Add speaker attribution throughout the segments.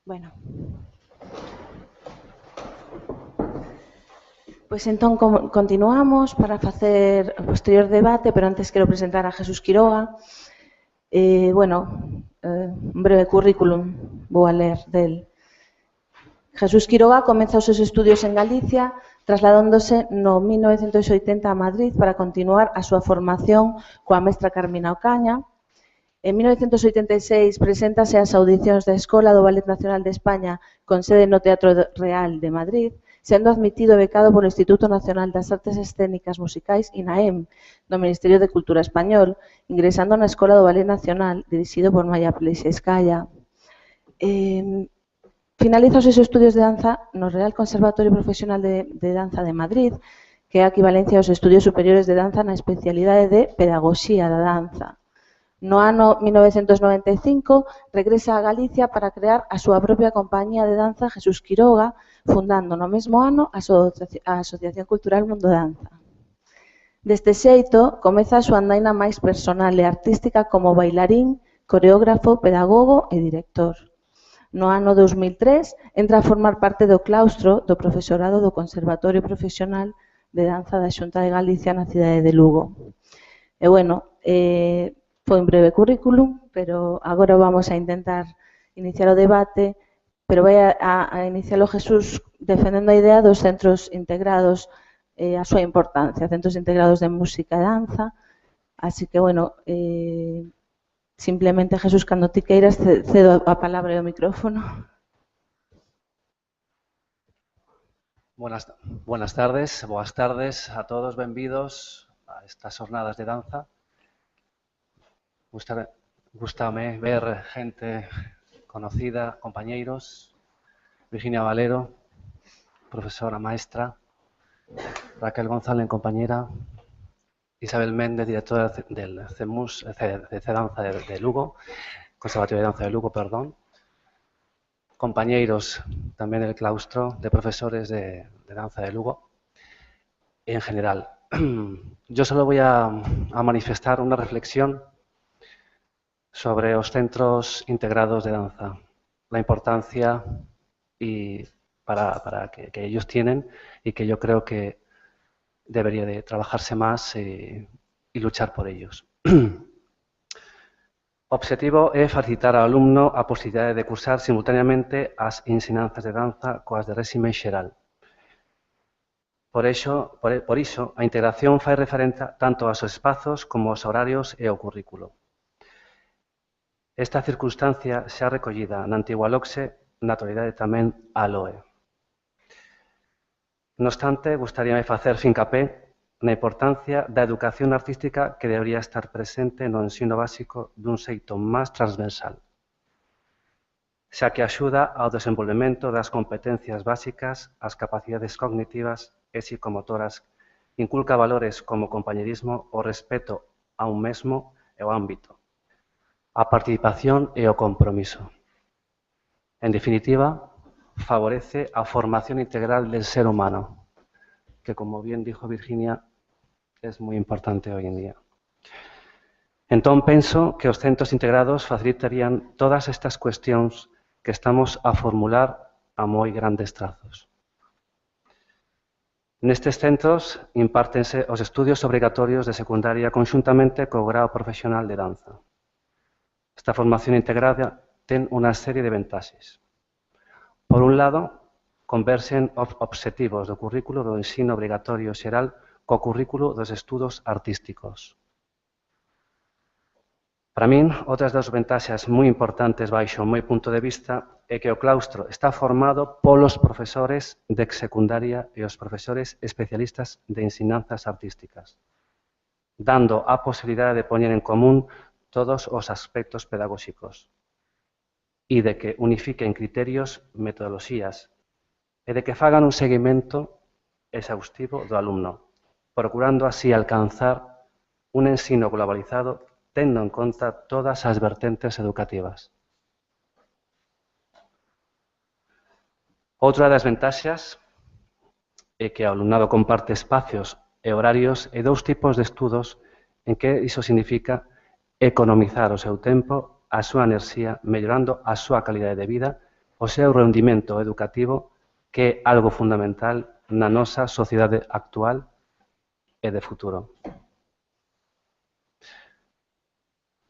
Speaker 1: Bueno. Pois entón continuamos para facer o posterior debate, pero antes quero presentar a Jesús Quiroga. Un breve currículum vou a ler del. Jesús Quiroga comeza os seus estudios en Galicia, trasladándose no 1980 a Madrid para continuar a súa formación coa mestra Carmina Ocaña. En 1986 preséntase ás audicións da Escola do Ballet Nacional de España con sede no Teatro Real de Madrid, sendo admitido e becado polo Instituto Nacional das Artes Escénicas Musicais INAEM do Ministerio de Cultura Español, ingresando na Escola do Ballet Nacional dirixido por Maya Pleixeskaya. Finaliza os seus estudios de danza no Real Conservatorio Profesional de Danza de Madrid, que é a equivalencia aos estudios superiores de danza na especialidade de Pedagogía da Danza. No ano 1995 regresa a Galicia para crear a súa propia compañía de danza Jesús Quiroga, fundando no mesmo ano a Asociación Cultural Mundo Danza. Deste xeito, comeza a súa andaina máis personal e artística como bailarín, coreógrafo, pedagogo e director. No ano 2003 entra a formar parte do claustro do profesorado do Conservatorio Profesional de Danza da Xunta de Galicia na cidade de Lugo. Foi un breve currículum, pero agora vamos a intentar iniciar o debate, pero vai a inicialo Jesús defendendo a idea dos centros integrados e a súa importancia, centros integrados de música e danza. Así que, simplemente, Jesús, cando ti queiras, cedo a palabra e o micrófono.
Speaker 2: Buenas tardes, boas tardes a todos, benvidos a estas jornadas de danza. Gústame ver gente conocida, compañeiros, Virginia Valero, profesora maestra, Raquel González, compañera, Isabel Méndez, directora del CEMUS, de Danza de Lugo, Conservatorio de Danza de Lugo, perdón, compañeiros también del claustro de profesores de danza de Lugo, en general. Yo solo voy a manifestar una reflexión sobre os centros integrados de danza, la importancia para que ellos tienen y que yo creo que debería de trabajarse más y luchar por ellos. O obxectivo é facilitar ao alumno a posibilidade de cursar simultaneamente as ensinanzas de danza coas de réxime xeral. Por iso, a integración fai referencia tanto aos espazos como aos horarios e ao currículo. Esta circunstancia xa recollida na antigua LOCSE, na actualidade tamén a LOE. No obstante, gustaríame facer fincapé na importancia da educación artística que debería estar presente no ensino básico dun xeito máis transversal, xa que axuda ao desenvolvemento das competencias básicas, as capacidades cognitivas e psicomotoras, inculca valores como o compañerismo, o respeto a un mesmo e o ámbito, a participación e o compromiso. En definitiva, favorece a formación integral del ser humano, que, como bien dijo Virginia, es muy importante hoy en día. Entón, penso que os centros integrados facilitarían todas estas cuestións que estamos a formular a moi grandes trazos. Nestes centros impártense os estudios obrigatorios de secundaria conxuntamente co grao profesional de danza. Esta formación integrada ten unha serie de ventaxes. Por un lado, converxen os obxectivos do currículo do ensino obrigatorio xeral co currículo dos estudos artísticos. Para min, outras das ventaxes moi importantes baixo o meu punto de vista é que o claustro está formado polos profesores de secundaria e os profesores especialistas de ensinanzas artísticas, dando a posibilidade de poñer en común todos os aspectos pedagóxicos e de que unifiquen criterios, metodoloxías e de que fagan un seguimento exhaustivo do alumno, procurando así alcanzar un ensino globalizado tendo en conta todas as vertentes educativas. Outra das ventaxas é que o alumnado comparte espacios e horarios e dous tipos de estudos en que iso significa economizar o seu tempo, a súa enerxía, mellorando a súa calidade de vida o seu rendimento educativo, que é algo fundamental na nosa sociedade actual e de futuro.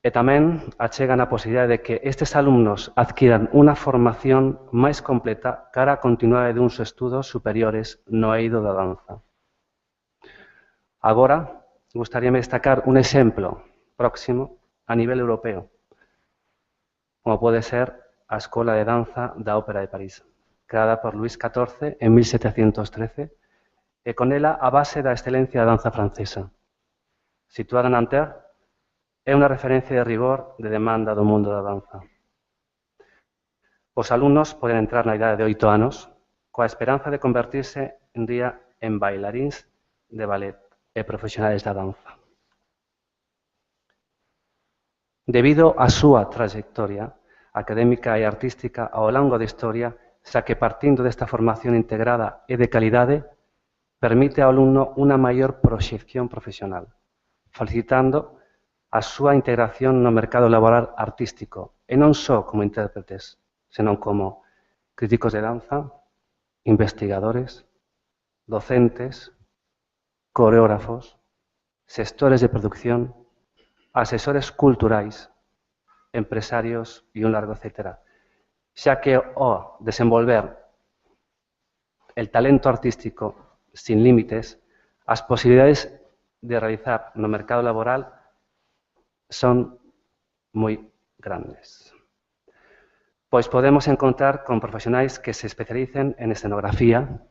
Speaker 2: E tamén achegan a posibilidade de que estes alumnos adquiran unha formación máis completa cara a continuidade duns estudos superiores no eido da danza. Agora, gustaríame destacar un exemplo próximo a nivel europeo, como pode ser a Escola de Danza da Ópera de París, creada por Luis XIV en 1713, e con ela a base da excelencia da danza francesa. Situada en Nanterre, é unha referencia de rigor de demanda do mundo da danza. Os alumnos poden entrar na idade de 8 anos coa esperanza de convertirse un día en bailaríns de ballet e profesionales da danza. Debido á súa trayectoria académica e artística ao longo da historia, xa que partindo desta formación integrada e de calidade, permite ao alumno unha maior proxección profesional, facilitando a súa integración no mercado laboral artístico, e non só como intérpretes, senón como críticos de danza, investigadores, docentes, coreógrafos, xestores de producción, asesores culturais, empresarios e un largo etcétera, xa que ao desenvolver el talento artístico sin límites, as posibilidades de realizar no mercado laboral son moi grandes. Pois podemos encontrar con profesionais que se especialicen en escenografía,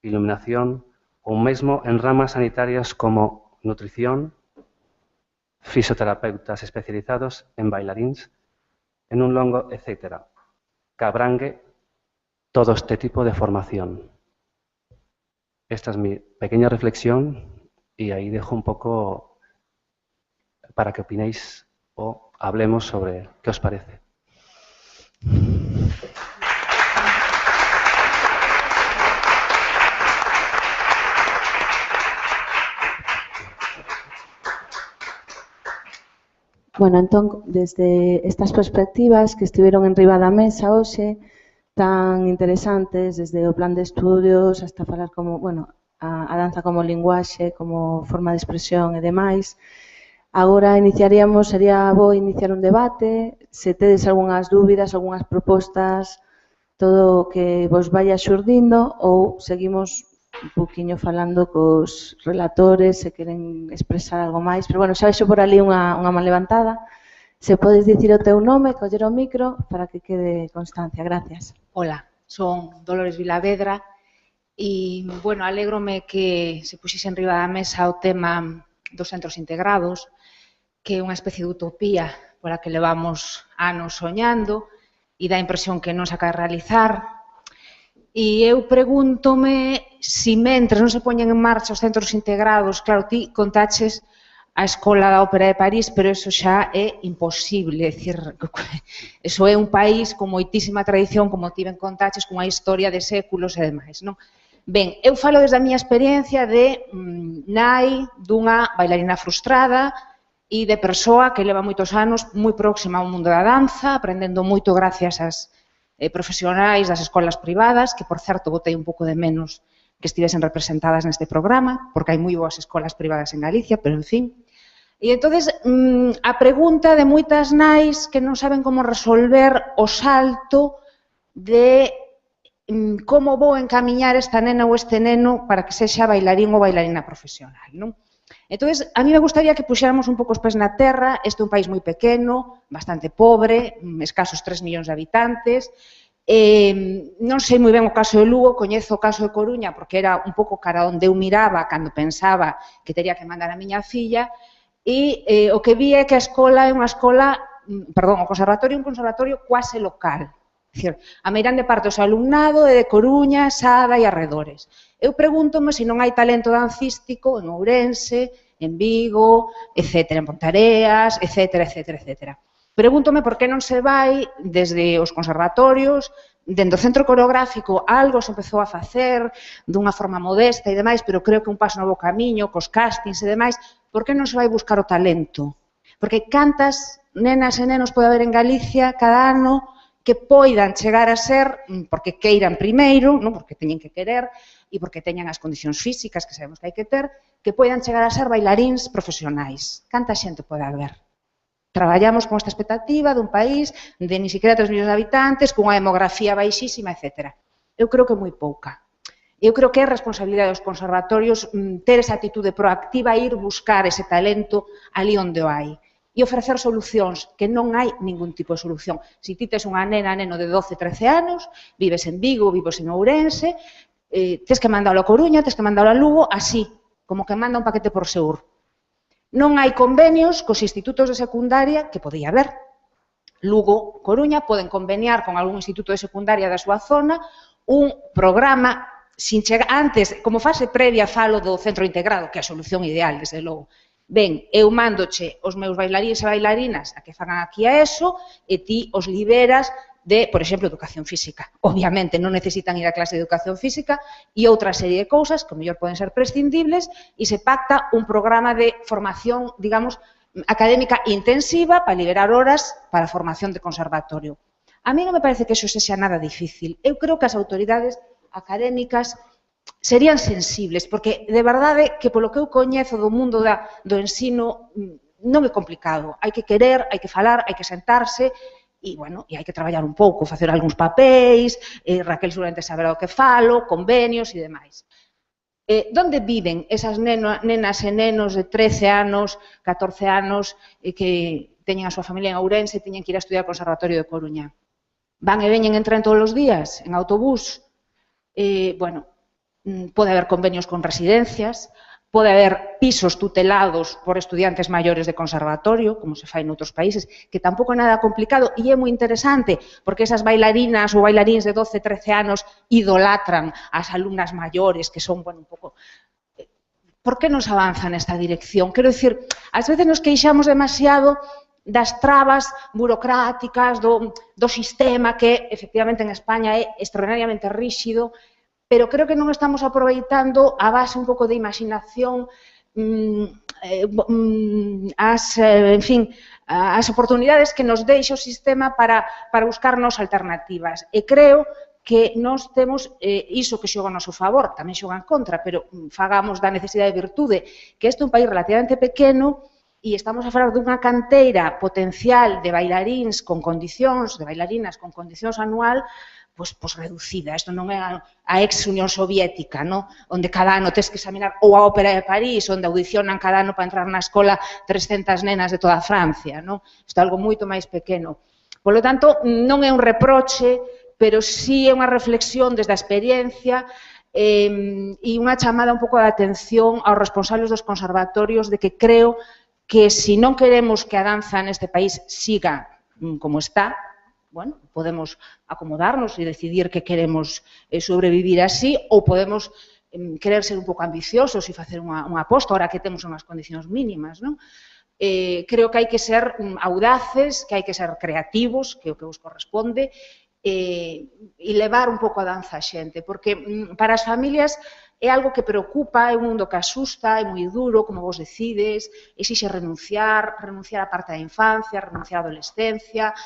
Speaker 2: iluminación ou mesmo en ramas sanitarias como nutrición, fisioterapeutas especializados en bailaríns, en un longo etcétera, que abrangue todo este tipo de formación. Esta es mi pequeña reflexión y ahí dejo un poco para que opinéis o hablemos sobre qué os parece.
Speaker 1: Bueno, entón, desde estas perspectivas que estiveron en riba da mesa hoxe, tan interesantes, desde o plan de estudios hasta falar como, bueno, a danza como linguaxe, como forma de expresión e demais. Agora iniciaríamos, sería bo iniciar un debate, se tedes algunhas dúbidas, algunhas propostas, todo o que vos vaya xurdindo, ou seguimos un poquinho falando cos relatores, se queren expresar algo máis. Pero, bueno, xa vexo por ali unha man levantada. Se podes dicir o teu nome, coller o micro, para que quede constancia. Gracias.
Speaker 3: Hola, son Dolores Vilavedra e, bueno, alégrome que se puxese en riba da mesa o tema dos centros integrados, que é unha especie de utopía pola que levamos anos soñando e dá a impresión que non se acaba de realizar. E eu pregúntome se mentres non se poñen en marcha os centros integrados, claro, ti contaches a Escola da Ópera de París, pero eso xa é imposible, é dicir, eso é un país con moitísima tradición, como ti ben contaches, con unha historia de séculos e demais, non? Ben, eu falo desde a miña experiencia de nai dunha bailarina frustrada e de persoa que leva moitos anos moi próxima ao mundo da danza, aprendendo moito gracias ás profesionais das escolas privadas, que, por certo, botei un pouco de menos que estivesen representadas neste programa, porque hai moi boas escolas privadas en Galicia, pero, en fin. E, entonces, a pregunta de moitas nais que non saben como resolver o salto de como vou encamiñar esta nena ou este neno para que sexa bailarín ou bailarina profesional, non? Entón, a mí me gustaría que puxéramos un pouco os pés na terra. Este é un país moi pequeno, bastante pobre, escasos 3 millóns de habitantes. Non sei moi ben o caso de Lugo, coñezo o caso de Coruña porque era un pouco cara onde eu miraba cando pensaba que teria que mandar a miña filla, e o que vi é que a escola é unha escola, perdón, o conservatorio é un conservatorio cuase local. A meirande parte do alumnado é de Coruña, Sada e arredores. Eu pregúntome se non hai talento dancístico en Ourense, en Vigo, etc., en Pontareas, etc., etc., etc. Pregúntome por que non se vai desde os conservatorios, dentro do centro coreográfico, algo se empezou a facer dunha forma modesta e demais, pero creo que un paso no bo camiño, cos castings e demais, por que non se vai buscar o talento? Porque cantas nenas e nenos pode haber en Galicia cada ano que poidan chegar a ser, porque queiran primeiro, non? Porque teñen que querer e porque teñan as condicións físicas que sabemos que hai que ter, que poidan chegar a ser bailaríns profesionais. Canta xente pode haber? Traballamos con esta expectativa dun país de ni siquiera 3 millóns de habitantes, cunha demografía baixísima, etc. Eu creo que moi pouca. Eu creo que é responsabilidade dos conservatorios ter esa atitude proactiva e ir buscar ese talento ali onde o hai. E ofrecer solucións, que non hai ningún tipo de solución. Se ti tes unha nena, neno de 12, 13 anos, vives en Vigo, vives en Ourense, tes que mandalo a Coruña, tes que mandalo a Lugo, así, como que manda un paquete por Seur. Non hai convenios cos institutos de secundaria, que podía haber. Lugo, Coruña, poden conveniar con algún instituto de secundaria da súa zona un programa sin chegar, antes, como fase previa, falo do centro integrado, que é a solución ideal, desde logo. Ben, eu mándoche os meus bailaríns e bailarinas a que fagan aquí a ESO e ti os liberas de, por exemplo, educación física. Obviamente, non necesitan ir a clase de educación física e outra serie de cousas que, mellor, poden ser prescindibles e se pacta un programa de formación, digamos, académica intensiva para liberar horas para a formación de conservatorio. A mí non me parece que eso sexa nada difícil. Eu creo que as autoridades académicas serían sensibles, porque de verdade que polo que eu coñezo do mundo do ensino non é complicado. Hai que querer, hai que falar, hai que sentarse e, bueno, e hai que traballar un pouco, facer algúns papéis, Raquel seguramente saberá o que falo, convenios e demais. Donde viven esas nenas e nenos de 13 anos, 14 anos, que teñen a súa familia en Ourense e teñen que ir a estudiar ao Conservatorio de Coruña? Van e veñen en tren todos os días, en autobús? Bueno, pode haber convenios con residencias, pode haber pisos tutelados por estudiantes maiores de conservatorio, como se fai noutros países, que tampouco é nada complicado e é moi interesante, porque esas bailarinas ou bailaríns de 12, 13 anos idolatran as alumnas maiores, que son, bueno, un pouco... Por que non se avanza nesta dirección? Quero dicir, ás veces nos queixamos demasiado das trabas burocráticas, do sistema que, efectivamente, en España é extraordinariamente ríxido, pero creo que non estamos aproveitando a base un pouco de imaginación, as oportunidades que nos deixa o sistema para buscarnos alternativas. E creo que nós temos iso que xoga a noso favor, tamén xoga en contra, pero fagamos da necesidade de virtude, que este é un país relativamente pequeno e estamos a falar dunha canteira potencial de bailaríns con condicións, de bailarinas con condicións anual, pois reducida. Isto non é a ex-Unión Soviética, onde cada ano tens que examinar, ou a Ópera de París, onde audicionan cada ano para entrar na escola 300 nenas de toda Francia. Isto é algo moito máis pequeno. Por lo tanto, non é un reproche, pero sí é unha reflexión desde a experiencia e unha chamada un pouco de atención aos responsables dos conservatorios de que creo que se non queremos que a danza neste país siga como está, bueno, podemos acomodarnos e decidir que queremos sobrevivir así ou podemos querer ser un pouco ambiciosos e facer unha aposta, ahora que temos unhas condicións mínimas, non? Creo que hai que ser audaces, que hai que ser creativos, que é o que vos corresponde, e levar un pouco a danza a xente, porque para as familias é algo que preocupa, é un mundo que asusta, é moi duro, como vos decides, exixe renunciar a parte da infancia, renunciar a adolescencia,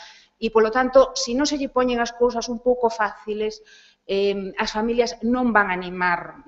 Speaker 3: e, polo tanto, se non se lle poñen as cousas un pouco fáciles, as familias non van animar,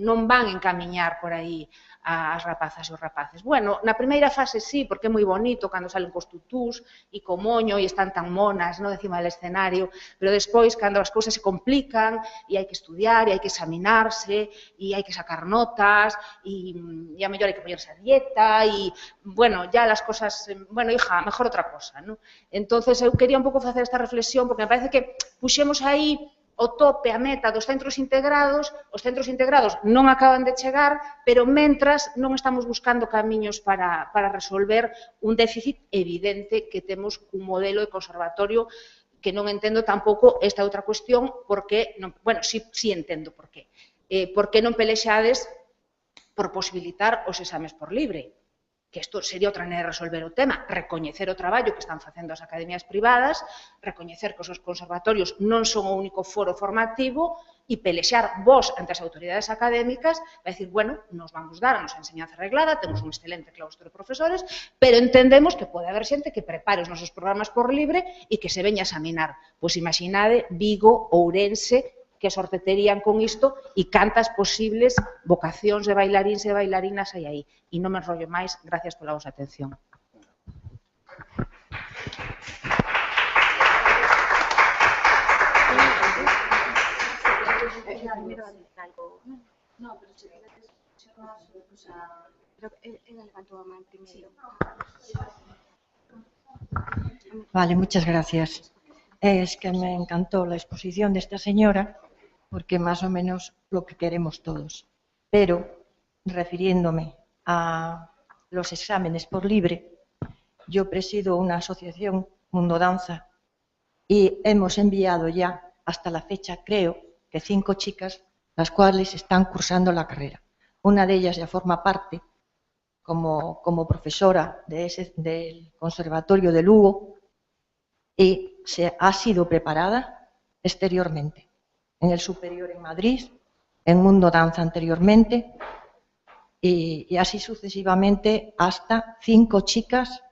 Speaker 3: non van encamiñar por aí as rapazas e os rapaces. Bueno, na primeira fase sí, porque é moi bonito cando salen cos tutús e co moño e están tan monas encima del escenario, pero despois, cando as cousas se complican e hai que estudiar, e hai que examinarse, e hai que sacar notas, e a mellor hai que poñerse a dieta, e, bueno, ya las cosas, bueno, hija, mejor outra cosa, non? Entonces, eu quería un pouco facer esta reflexión, porque me parece que puxemos aí o tope, a meta dos centros integrados, os centros integrados non acaban de chegar, pero mentras non estamos buscando camiños para resolver un déficit evidente que temos cun modelo de conservatorio que non entendo tampouco esta outra cuestión, porque, bueno, sí entendo por qué. Por que non pelexades por posibilitar os exames por libre? Que isto sería outra maneira de resolver o tema, recoñecer o traballo que están facendo as academias privadas, recoñecer que os conservatorios non son o único foro formativo e pelexar vos ante as autoridades académicas, vai dicir, bueno, nos vamos dar a nosa enseñanza reglada, temos un excelente claustro de profesores, pero entendemos que pode haber xente que prepare os nosos programas por libre e que se veña a examinar. Pois imaginade Vigo, Ourense, que sorte terían con isto e cantas posibles vocacións de bailaríns e bailarinas hai aí. E non me enrollo máis, gracias pola vosa atención.
Speaker 4: Vale, muchas gracias. Es que me encantó la exposición de esta señora, porque más o menos lo que queremos todos. Pero, refiriéndome a los exámenes por libre, yo presido una asociación, Mundo Danza, y hemos enviado ya, hasta la fecha, creo, que 5 chicas, las cuales están cursando la carrera. Una de ellas ya forma parte como profesora del Conservatorio de Lugo y ha sido preparada exteriormente, en el Superior en Madrid, en Mundo Danza anteriormente, y así sucesivamente hasta 5 chicas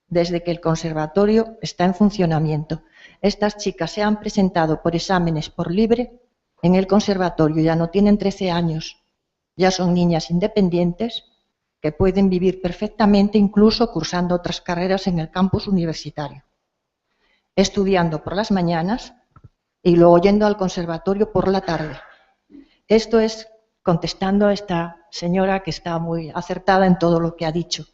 Speaker 4: desde que el conservatorio está en funcionamiento. Estas chicas se han presentado por exámenes por libre en el conservatorio, ya no tienen 13 años, ya son niñas independientes que pueden vivir perfectamente incluso cursando otras carreras en el campus universitario, estudiando por las mañanas y luego yendo al conservatorio por la tarde. Esto es contestando a esta señora que está muy acertada en todo lo que ha dicho,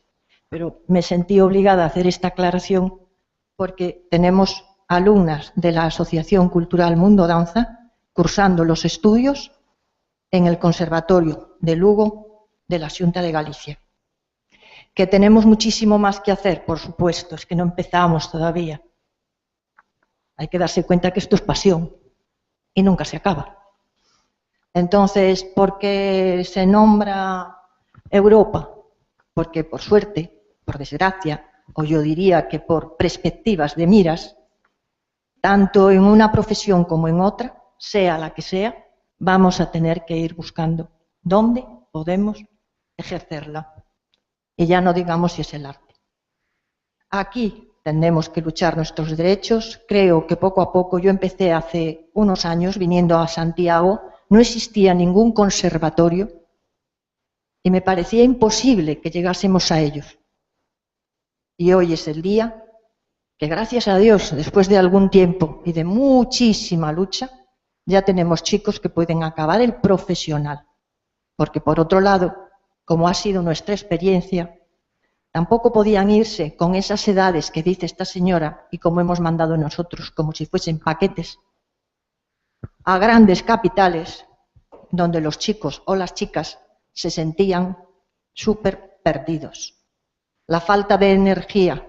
Speaker 4: pero me sentí obligada a hacer esta aclaración porque tenemos alumnas de la Asociación Cultural Mundo Danza cursando los estudios en el Conservatorio de Lugo de la Xunta de Galicia. Que tenemos muchísimo más que hacer, por supuesto, es que no empezamos todavía. Hay que darse cuenta que esto es pasión y nunca se acaba. Entonces, ¿por qué se nombra Europa? Porque por suerte, por desgracia, o yo diría que por perspectivas de miras, tanto en una profesión como en otra, sea la que sea, vamos a tener que ir buscando dónde podemos ejercerla. Y ya no digamos si es el arte. Aquí tenemos que luchar nuestros derechos. Creo que poco a poco, yo empecé hace unos años viniendo a Santiago, no existía ningún conservatorio y me parecía imposible que llegásemos a ellos. Y hoy es el día que, gracias a Dios, después de algún tiempo y de muchísima lucha, ya tenemos chicos que pueden acabar el profesional. Porque, por otro lado, como ha sido nuestra experiencia, tampoco podían irse con esas edades que dice esta señora y como hemos mandado nosotros, como si fuesen paquetes, a grandes capitales donde los chicos o las chicas se sentían súper perdidos. La falta de energía,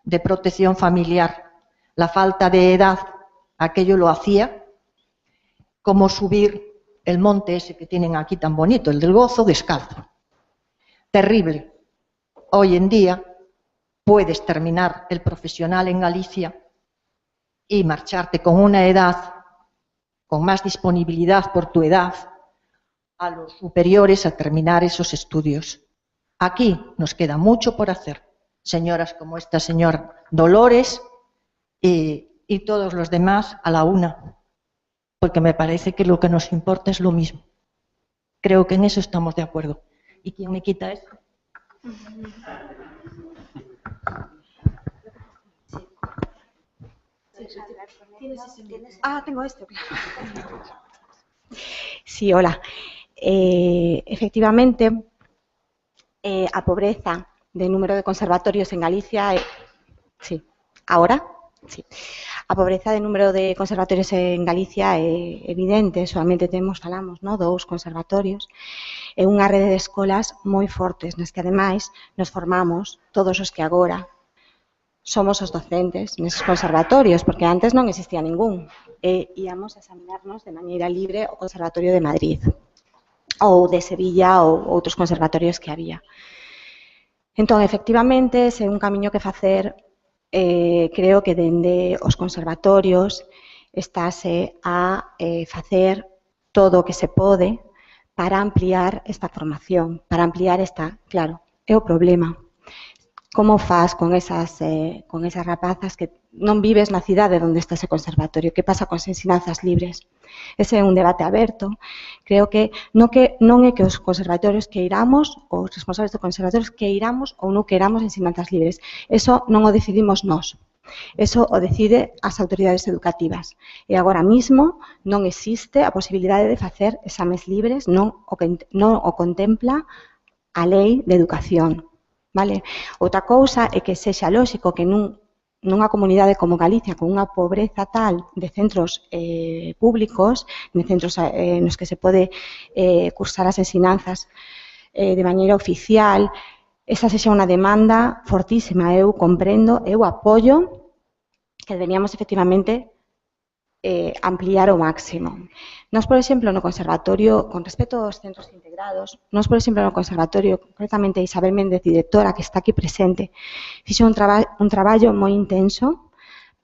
Speaker 4: de protección familiar, la falta de edad, aquello lo hacía como subir el monte ese que tienen aquí tan bonito, el del Gozo, descalzo. Terrible. Hoy en día puedes terminar el profesional en Galicia y marcharte con una edad, con más disponibilidad por tu edad, a los superiores a terminar esos estudios. Aquí nos queda mucho por hacer. Señoras como esta señora Dolores y todos los demás a la una, porque me parece que lo que nos importa es lo mismo. Creo que en eso estamos de acuerdo. ¿Y quién me quita esto?
Speaker 5: Tengo esto, claro. Sí, hola. Efectivamente, a pobreza de número de conservatorios en Galicia, sí, ahora, sí. A pobreza de número de conservatorios en Galicia é evidente, solamente falamos, ¿no?, 2 conservatorios, é unha rede de escolas moi fortes, nas que ademais nos formamos todos os que agora somos os docentes neses conservatorios, porque antes non existía ningún, e íamos a examinarnos de maneira libre ao Conservatorio de Madrid, ou de Sevilla, ou outros conservatorios que había. Entón, efectivamente, ese é un camiño que facer. Creo que dende os conservatorios estáse a facer todo o que se pode para ampliar esta formación, para ampliar esta, claro, é o problema. Como faz con esas rapazas que non vives na cidade onde está ese conservatorio? Que pasa con as ensinanzas libres? Ese é un debate aberto. Creo que non é que os conservatorios queiramos, ou os responsables dos conservatorios queiramos ou non queiramos ensinanzas libres. Eso non o decidimos nós. Eso o decide as autoridades educativas. E agora mismo non existe a posibilidade de facer exames libres, non o contempla a lei de educación. Vale? Outra cousa é que sexa lóxico que nunha comunidade como Galicia, con unha pobreza tal de centros públicos, de centros nos que se pode cursar as ensinanzas de maneira oficial, esa sexa unha demanda fortísima. Eu comprendo, eu apoio que deberíamos efectivamente ampliar ao máximo. Nós, por exemplo, no conservatorio, con respecto aos centros integrados, nós, por exemplo, no conservatorio, concretamente Isabel Méndez, directora, que está aquí presente, fixo un traballo moi intenso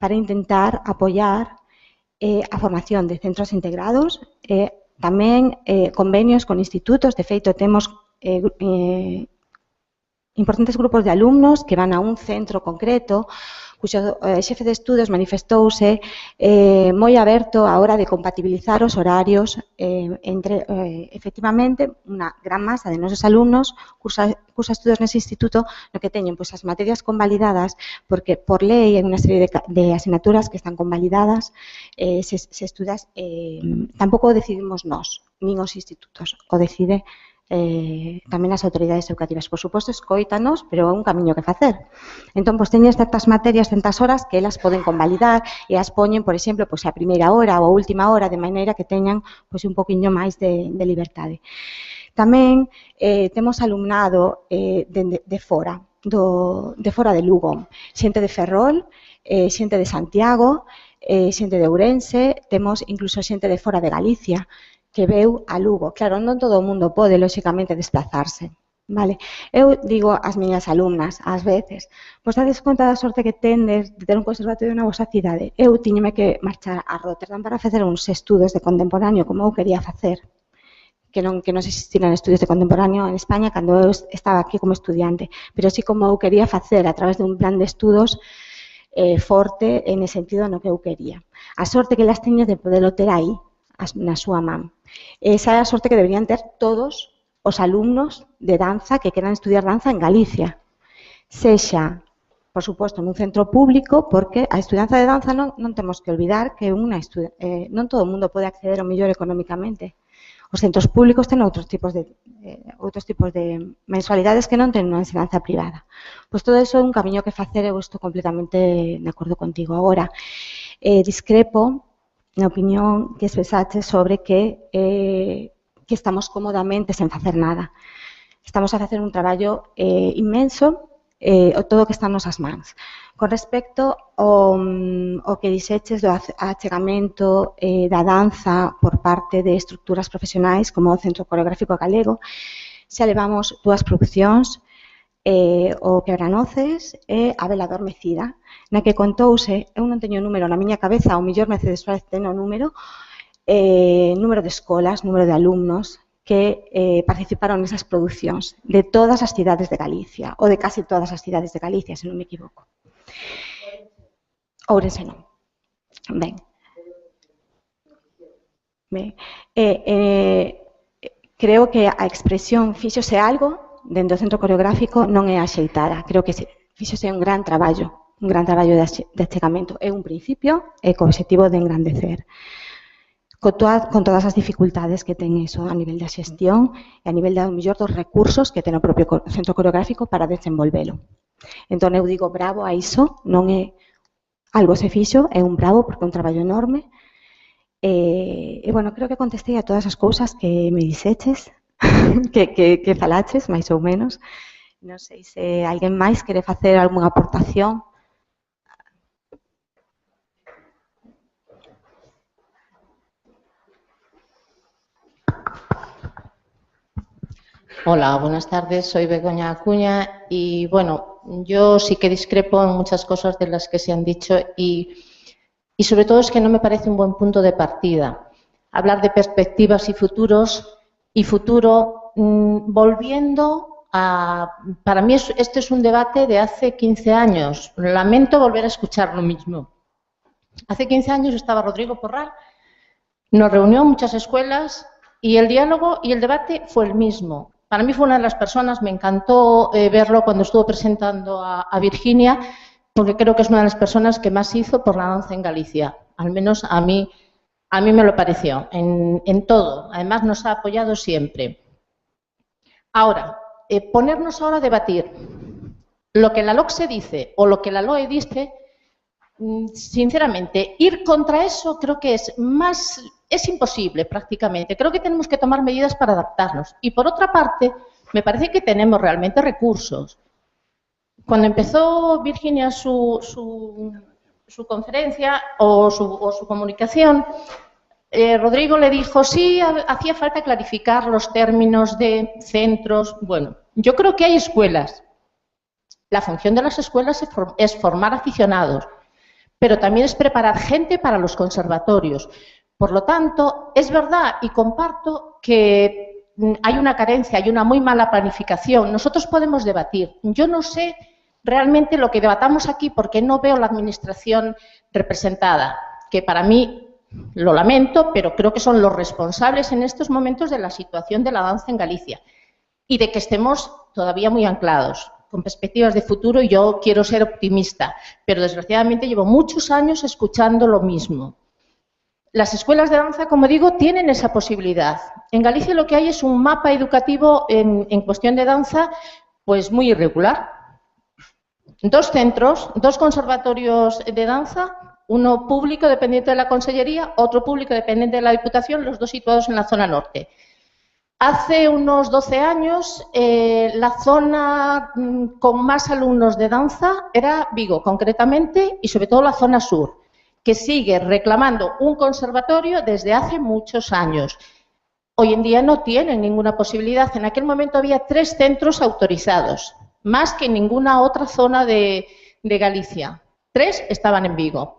Speaker 5: para intentar apoiar a formación de centros integrados, tamén convenios con institutos. De feito, temos importantes grupos de alumnos que van a un centro concreto, cuxo xefe de estudos manifestouse moi aberto á hora de compatibilizar os horarios entre, efectivamente, unha gran masa de nosos alumnos cursa estudos nese instituto no que teñen as materias convalidadas, porque por lei hai unha serie de asignaturas que están convalidadas, se estudas, tampouco o decidimos nós, nin os institutos, o decide tamén as autoridades educativas. Por suposto, escoítanos, pero é un camiño que facer. Entón, teñen certas materias, certas horas que elas poden convalidar e as poñen, por exemplo, a primeira hora ou a última hora, de maneira que teñan un poquinho máis de liberdade. Tamén temos alumnado de fora de Lugo, xente de Ferrol, xente de Santiago, xente de Ourense, temos incluso xente de fora de Galicia, que veu a Lugo. Claro, non todo o mundo pode, lóxicamente, desplazarse. Vale? Eu digo ás miñas alumnas, ás veces, dades conta da sorte que tendes de ter un conservatorio na vosa cidade. Eu tiñeme que marchar a Rotterdam para facer uns estudos de contemporáneo, como eu quería facer, que non existiran estudios de contemporáneo en España cando eu estaba aquí como estudiante, pero sí como eu quería facer a través dun plan de estudos forte en el sentido no que eu quería. A sorte que las teño de poderlo ter aí, na súa man. Esa é a sorte que deberían ter todos os alumnos de danza que queran estudiar danza en Galicia. Sexa, por suposto, nun centro público, porque a estudanza de danza non temos que olvidar que non todo o mundo pode acceder ao mellor económicamente. Os centros públicos ten outros tipos de mensualidades que non ten unha ensinanza privada. Pois todo iso é un camiño que facer, eu estou completamente de acordo contigo. Agora, discrepo na opinión que expresaste sobre que estamos cómodamente sen facer nada. Estamos a facer un traballo inmenso, todo o que está nas nosas mans. Con respecto ao que dixeches do achegamento da danza por parte de estructuras profesionais como o Centro Coreográfico Galego, xa levamos 2 producións, o Quebranoces e a Vela Adormecida, na que contouse, eu non teño número na miña cabeza, ao mellor Mercedes Suárez ten o número de escolas, número de alumnos que participaron nesas producións de todas as cidades de Galicia, ou de casi todas as cidades de Galicia, se non me equivoco. Ourense non. Ben. Creo que a expresión fíxose algo dentro do centro coreográfico non é axeitada. Creo que fíxose un gran traballo de achegamento. É un principio e co objetivo de engrandecer. Con todas as dificultades que ten iso a nivel da xestión e a nivel mellor dos recursos que ten o propio centro coreográfico para desenvolvelo. Entón, eu digo bravo a iso, non é algo se fixo, é un bravo porque é un traballo enorme. E, bueno, creo que contestei a todas as cousas que me dixeches, que falaches, máis ou menos. Non sei se alguén máis quere facer algunha aportación.
Speaker 6: Hola, buenas tardes. Soy Begoña Acuña y, bueno, yo sí que discrepo en muchas cosas de las que se han dicho y sobre todo es que no me parece un buen punto de partida. hablar de perspectivas y futuros y futuro, volviendo a... Para mí este es un debate de hace 15 años. Lamento volver a escuchar lo mismo. Hace 15 años estaba Rodrigo Porral, nos reunió en muchas escuelas y el diálogo y el debate fue el mismo. Para mí fue una de las personas, me encantó verlo cuando estuvo presentando a Virginia, porque creo que es una de las personas que más hizo por la danza en Galicia. Al menos a mí me lo pareció, en todo. Además nos ha apoyado siempre. Ahora, ponernos ahora a debatir lo que la LOCSE dice o lo que la LOE dice, sinceramente, ir contra eso creo que es imposible prácticamente. Creo que tenemos que tomar medidas para adaptarnos. Y por otra parte, me parece que tenemos realmente recursos. Cuando empezó Virginia su conferencia o su comunicación, Rodrigo le dijo, sí, hacía falta clarificar los términos de centros. Bueno, yo creo que hay escuelas. La función de las escuelas es formar aficionados, pero también es preparar gente para los conservatorios. Por lo tanto, es verdad y comparto que hay una carencia, hay una muy mala planificación. Nosotros podemos debatir. Yo no sé realmente lo que debatamos aquí porque no veo la administración representada, que para mí, lo lamento, pero creo que son los responsables en estos momentos de la situación de la danza en Galicia y de que estemos todavía muy anclados, con perspectivas de futuro, y yo quiero ser optimista, pero desgraciadamente llevo muchos años escuchando lo mismo. Las escuelas de danza, como digo, tienen esa posibilidad. En Galicia lo que hay es un mapa educativo en cuestión de danza pues muy irregular. 2 centros, 2 conservatorios de danza, uno público dependiente de la Consellería, otro público dependiente de la Diputación, los 2 situados en la zona norte. Hace unos 12 años, la zona con más alumnos de danza era Vigo, concretamente, y sobre todo la zona sur, que sigue reclamando un conservatorio desde hace muchos años. Hoy en día no tienen ninguna posibilidad. En aquel momento había 3 centros autorizados, más que en ninguna otra zona de Galicia. 3 estaban en Vigo.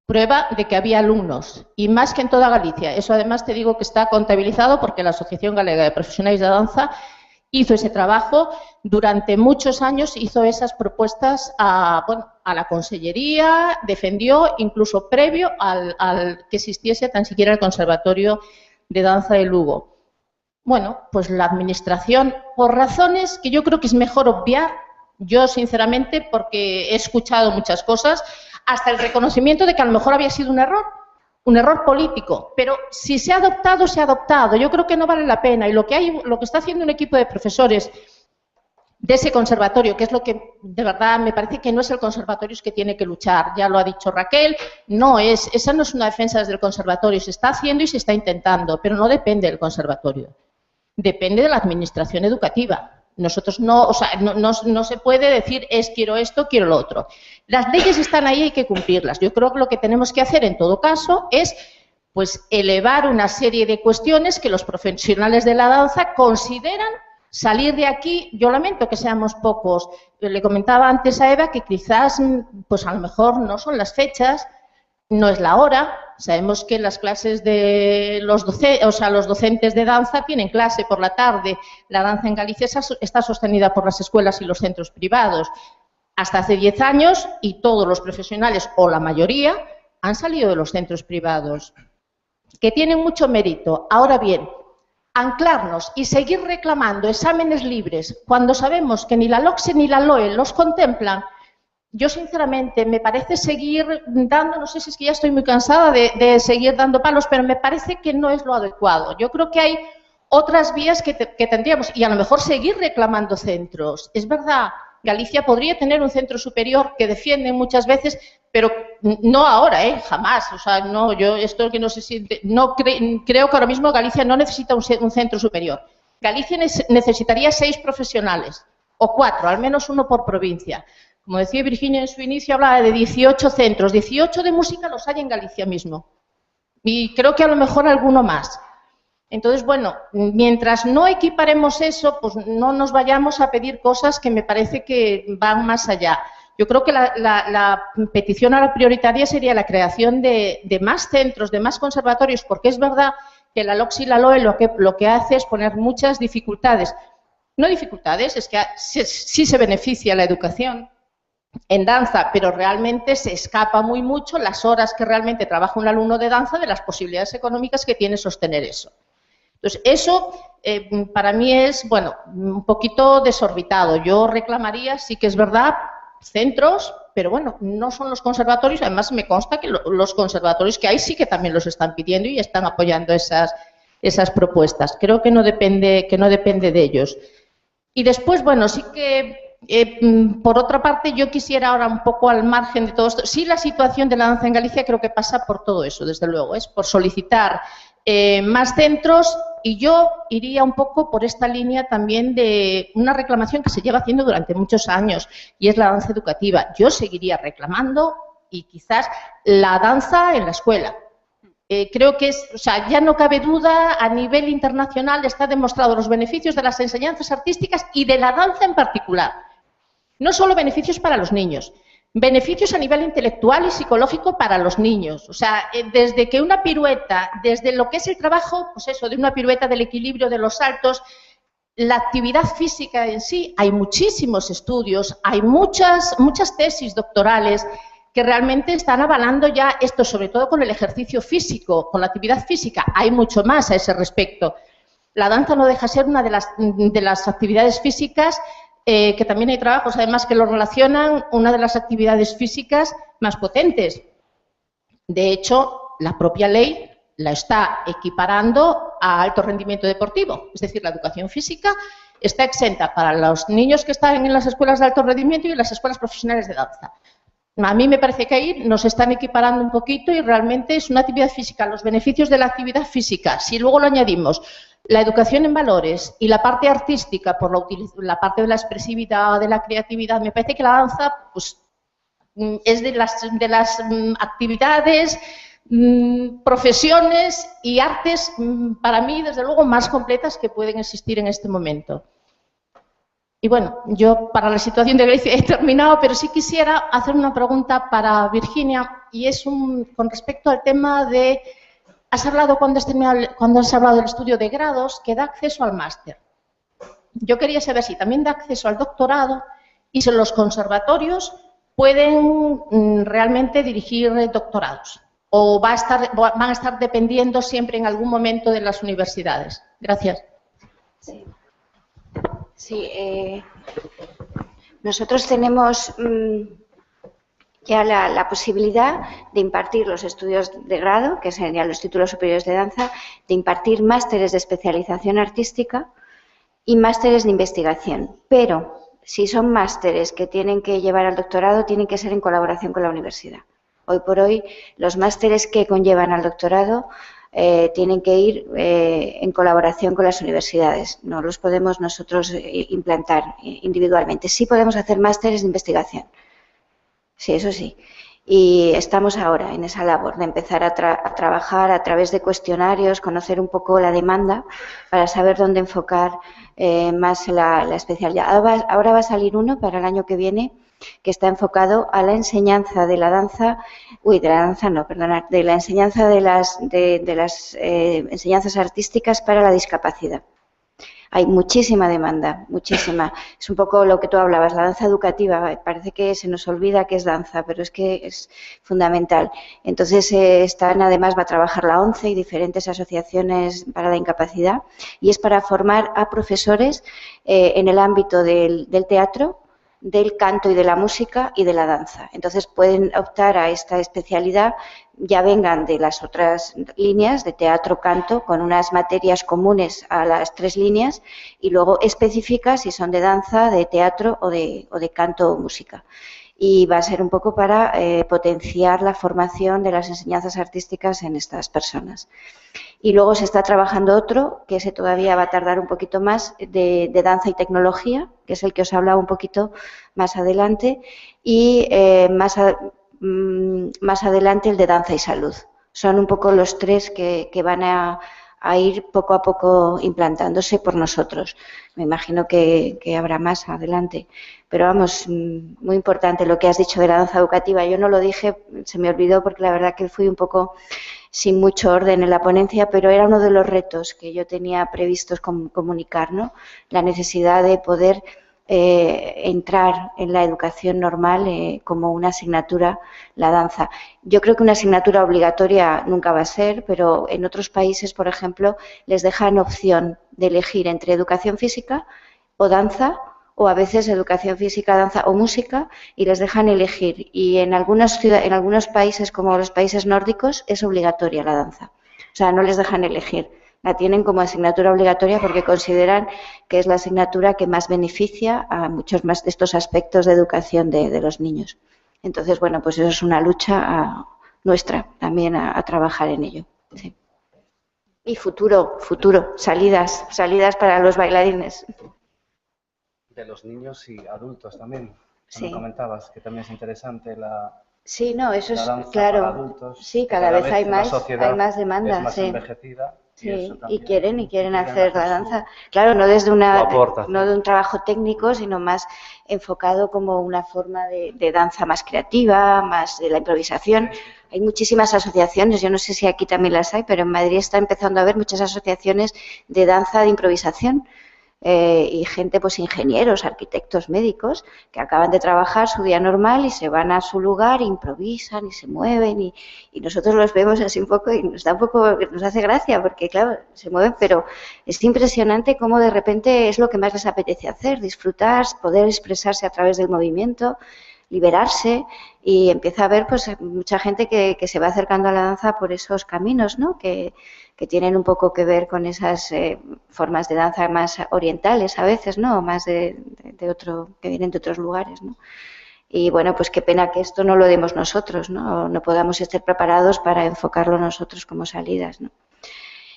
Speaker 6: Prueba de que había alumnos, y más que en toda Galicia. Eso además te digo que está contabilizado porque la Asociación Galega de Profesionales de Danza hizo ese trabajo durante muchos años, hizo esas propuestas a la Consellería, defendió incluso previo al que existiese tan siquiera el Conservatorio de Danza de Lugo. Bueno, pues la Administración, por razones que yo creo que es mejor obviar, yo sinceramente, porque he escuchado muchas cosas, hasta el reconocimiento de que a lo mejor había sido un error político, pero si se ha adoptado, se ha adoptado. Yo creo que no vale la pena, y lo que está haciendo un equipo de profesores de ese conservatorio, que es lo que de verdad me parece que no es el conservatorio que tiene que luchar, ya lo ha dicho Raquel, esa no es una defensa desde el conservatorio, se está haciendo y se está intentando, pero no depende del conservatorio, depende de la administración educativa. Nosotros no se puede decir quiero esto, quiero lo otro. Las leyes están ahí, hay que cumplirlas. Yo creo que lo que tenemos que hacer en todo caso es pues elevar una serie de cuestiones que los profesionales de la danza consideran salir de aquí. Yo lamento que seamos pocos. Le comentaba antes a Eva que quizás pues a lo mejor no son las fechas, no es la hora. Sabemos que las clases de los docentes de danza tienen clase por la tarde. La danza en Galicia está sostenida por las escuelas y los centros privados. Hasta hace 10 años, y todos los profesionales, o la mayoría, han salido de los centros privados, que tienen mucho mérito. Ahora bien, anclarnos y seguir reclamando exámenes libres cuando sabemos que ni la LOCSE ni la LOE los contemplan, yo, sinceramente, me parece seguir dando, no sé si es que ya estoy muy cansada de seguir dando palos, pero me parece que no es lo adecuado. Yo creo que hay otras vías que tendríamos, y a lo mejor seguir reclamando centros. Es verdad, Galicia podría tener un centro superior que defienden muchas veces, pero no ahora, jamás. O sea, no, yo esto que no sé si, creo que ahora mismo Galicia no necesita un centro superior. Galicia necesitaría 6 profesionales, o 4, al menos 1 por provincia. Como decía Virginia en su inicio, hablaba de 18 centros. 18 de música los hay en Galicia mismo. Y creo que a lo mejor alguno más. Entonces, bueno, mientras no equiparemos eso, pues no nos vayamos a pedir cosas que me parece que van más allá. Yo creo que la petición ahora prioritaria sería la creación de más centros, de más conservatorios, porque es verdad que la LOCSE y la LOE lo que hace es poner muchas dificultades. No dificultades, es que sí se beneficia la educación en danza, pero realmente se escapa muy mucho las horas que realmente trabaja un alumno de danza de las posibilidades económicas que tiene sostener eso. Entonces, eso para mí es, bueno, un poquito desorbitado. Yo reclamaría, sí que es verdad, centros, pero bueno, no son los conservatorios. Además, me consta que los conservatorios que hay sí que también los están pidiendo y están apoyando esas propuestas. Creo que no depende de ellos. Y después, bueno, sí que, por otra parte, yo quisiera ahora un poco al margen de todo esto. Sí, la situación de la danza en Galicia creo que pasa por todo eso, desde luego, es por solicitar más centros, y yo iría un poco por esta línea también de una reclamación que se lleva haciendo durante muchos años, y es la danza educativa. Yo seguiría reclamando, y quizás la danza en la escuela. Creo que o sea, ya no cabe duda, a nivel internacional está demostrado los beneficios de las enseñanzas artísticas y de la danza en particular. No solo beneficios para los niños, beneficios a nivel intelectual y psicológico para los niños. O sea, desde que una pirueta, desde lo que es el trabajo, pues eso, de una pirueta, del equilibrio, de los saltos, la actividad física en sí, hay muchísimos estudios, hay muchas tesis doctorales que realmente están avalando ya esto, sobre todo con el ejercicio físico, con la actividad física. Hay mucho más a ese respecto. La danza no deja de ser una de las actividades físicas, que también hay trabajos, además, que lo relacionan, una de las actividades físicas más potentes. De hecho, la propia ley la está equiparando a alto rendimiento deportivo. Es decir, la educación física está exenta para los niños que están en las escuelas de alto rendimiento y en las escuelas profesionales de danza. A mí me parece que ahí nos están equiparando un poquito y realmente es una actividad física. Los beneficios de la actividad física, si luego lo añadimos, la educación en valores y la parte artística, por la parte de la expresividad, de la creatividad, me parece que la danza pues, es de las actividades, profesiones y artes, para mí, desde luego, más completas que pueden existir en este momento. Y bueno, yo para la situación de Grecia he terminado, pero sí quisiera hacer una pregunta para Virginia, y es con respecto al tema de... Has hablado cuando has hablado del estudio de grados que da acceso al máster. Yo quería saber si también da acceso al doctorado y si los conservatorios pueden realmente dirigir doctorados o van a estar dependiendo siempre en algún momento de las universidades. Gracias.
Speaker 7: Sí, nosotros tenemos ya la posibilidad de impartir los estudios de grado, que serían los títulos superiores de danza, de impartir másteres de especialización artística y másteres de investigación. Pero si son másteres que tienen que llevar al doctorado, tienen que ser en colaboración con la universidad. Hoy por hoy, los másteres que conllevan al doctorado tienen que ir en colaboración con las universidades. No los podemos nosotros implantar individualmente. Sí podemos hacer másteres de investigación. Sí, eso sí. Y estamos ahora en esa labor de empezar a trabajar a través de cuestionarios, conocer un poco la demanda para saber dónde enfocar más la especialidad. Ahora va a salir uno para el año que viene que está enfocado a la enseñanza de la danza, de la enseñanza de las enseñanzas artísticas para la discapacidad. Hay muchísima demanda, muchísima. Es un poco lo que tú hablabas, la danza educativa. Parece que se nos olvida que es danza, pero es que es fundamental. Entonces, además va a trabajar la ONCE y diferentes asociaciones para la incapacidad, y es para formar a profesores en el ámbito del teatro, del canto y de la música y de la danza. Entonces pueden optar a esta especialidad, ya vengan de las otras líneas de teatro, canto, con unas materias comunes a las tres líneas y luego específicas si son de danza, de teatro o de canto o música. Y va a ser un poco para potenciar la formación de las enseñanzas artísticas en estas personas. Y luego se está trabajando otro, que ese todavía va a tardar un poquito más, de danza y tecnología, que es el que os hablaba un poquito más adelante, y más adelante el de danza y salud. Son un poco los tres que van a a ir poco a poco implantándose por nosotros. Me imagino que habrá más adelante. Pero vamos, muy importante lo que has dicho de la danza educativa. Yo no lo dije, se me olvidó porque la verdad que fui un poco sin mucho orden en la ponencia, pero era uno de los retos que yo tenía previstos comunicar, ¿no? La necesidad de poder entrar en la educación normal como una asignatura, la danza. Yo creo que una asignatura obligatoria nunca va a ser, pero en otros países, por ejemplo, les dejan opción de elegir entre educación física o danza, o a veces educación física, danza o música, y les dejan elegir. Y en algunos países, como los países nórdicos, es obligatoria la danza. O sea, no les dejan elegir. La tienen como asignatura obligatoria porque consideran que es la asignatura que más beneficia a muchos más de estos aspectos de educación de los niños. Entonces, bueno, pues eso es una lucha nuestra también a trabajar en ello. Sí. Y futuro, salidas para los bailarines.
Speaker 2: De los niños y adultos también.
Speaker 7: Sí.
Speaker 2: Me comentabas que también es interesante la...
Speaker 7: Sí, no, eso es
Speaker 2: danza
Speaker 7: claro.
Speaker 2: para adultos,
Speaker 7: sí, cada vez hay
Speaker 2: la sociedad
Speaker 7: más demanda.
Speaker 2: es más
Speaker 7: sí.
Speaker 2: envejecida.
Speaker 7: Sí,
Speaker 2: y
Speaker 7: quieren hacer la danza. Claro, no desde no de un trabajo técnico, sino más enfocado como una forma de danza más creativa, más de la improvisación. Hay muchísimas asociaciones, yo no sé si aquí también las hay, pero en Madrid está empezando a haber muchas asociaciones de danza de improvisación. Y gente, pues ingenieros, arquitectos, médicos, que acaban de trabajar su día normal y se van a su lugar, improvisan y se mueven y nosotros los vemos así un poco y nos hace gracia porque, claro, se mueven, pero es impresionante cómo de repente es lo que más les apetece hacer, disfrutar, poder expresarse a través del movimiento, liberarse, y empieza a haber pues mucha gente que se va acercando a la danza por esos caminos, ¿no? Que tienen un poco que ver con esas formas de danza más orientales a veces, ¿no? Más de otro, que vienen de otros lugares, ¿no? Y bueno, pues qué pena que esto no lo demos nosotros, ¿no? No podamos estar preparados para enfocarlo nosotros como salidas, ¿no?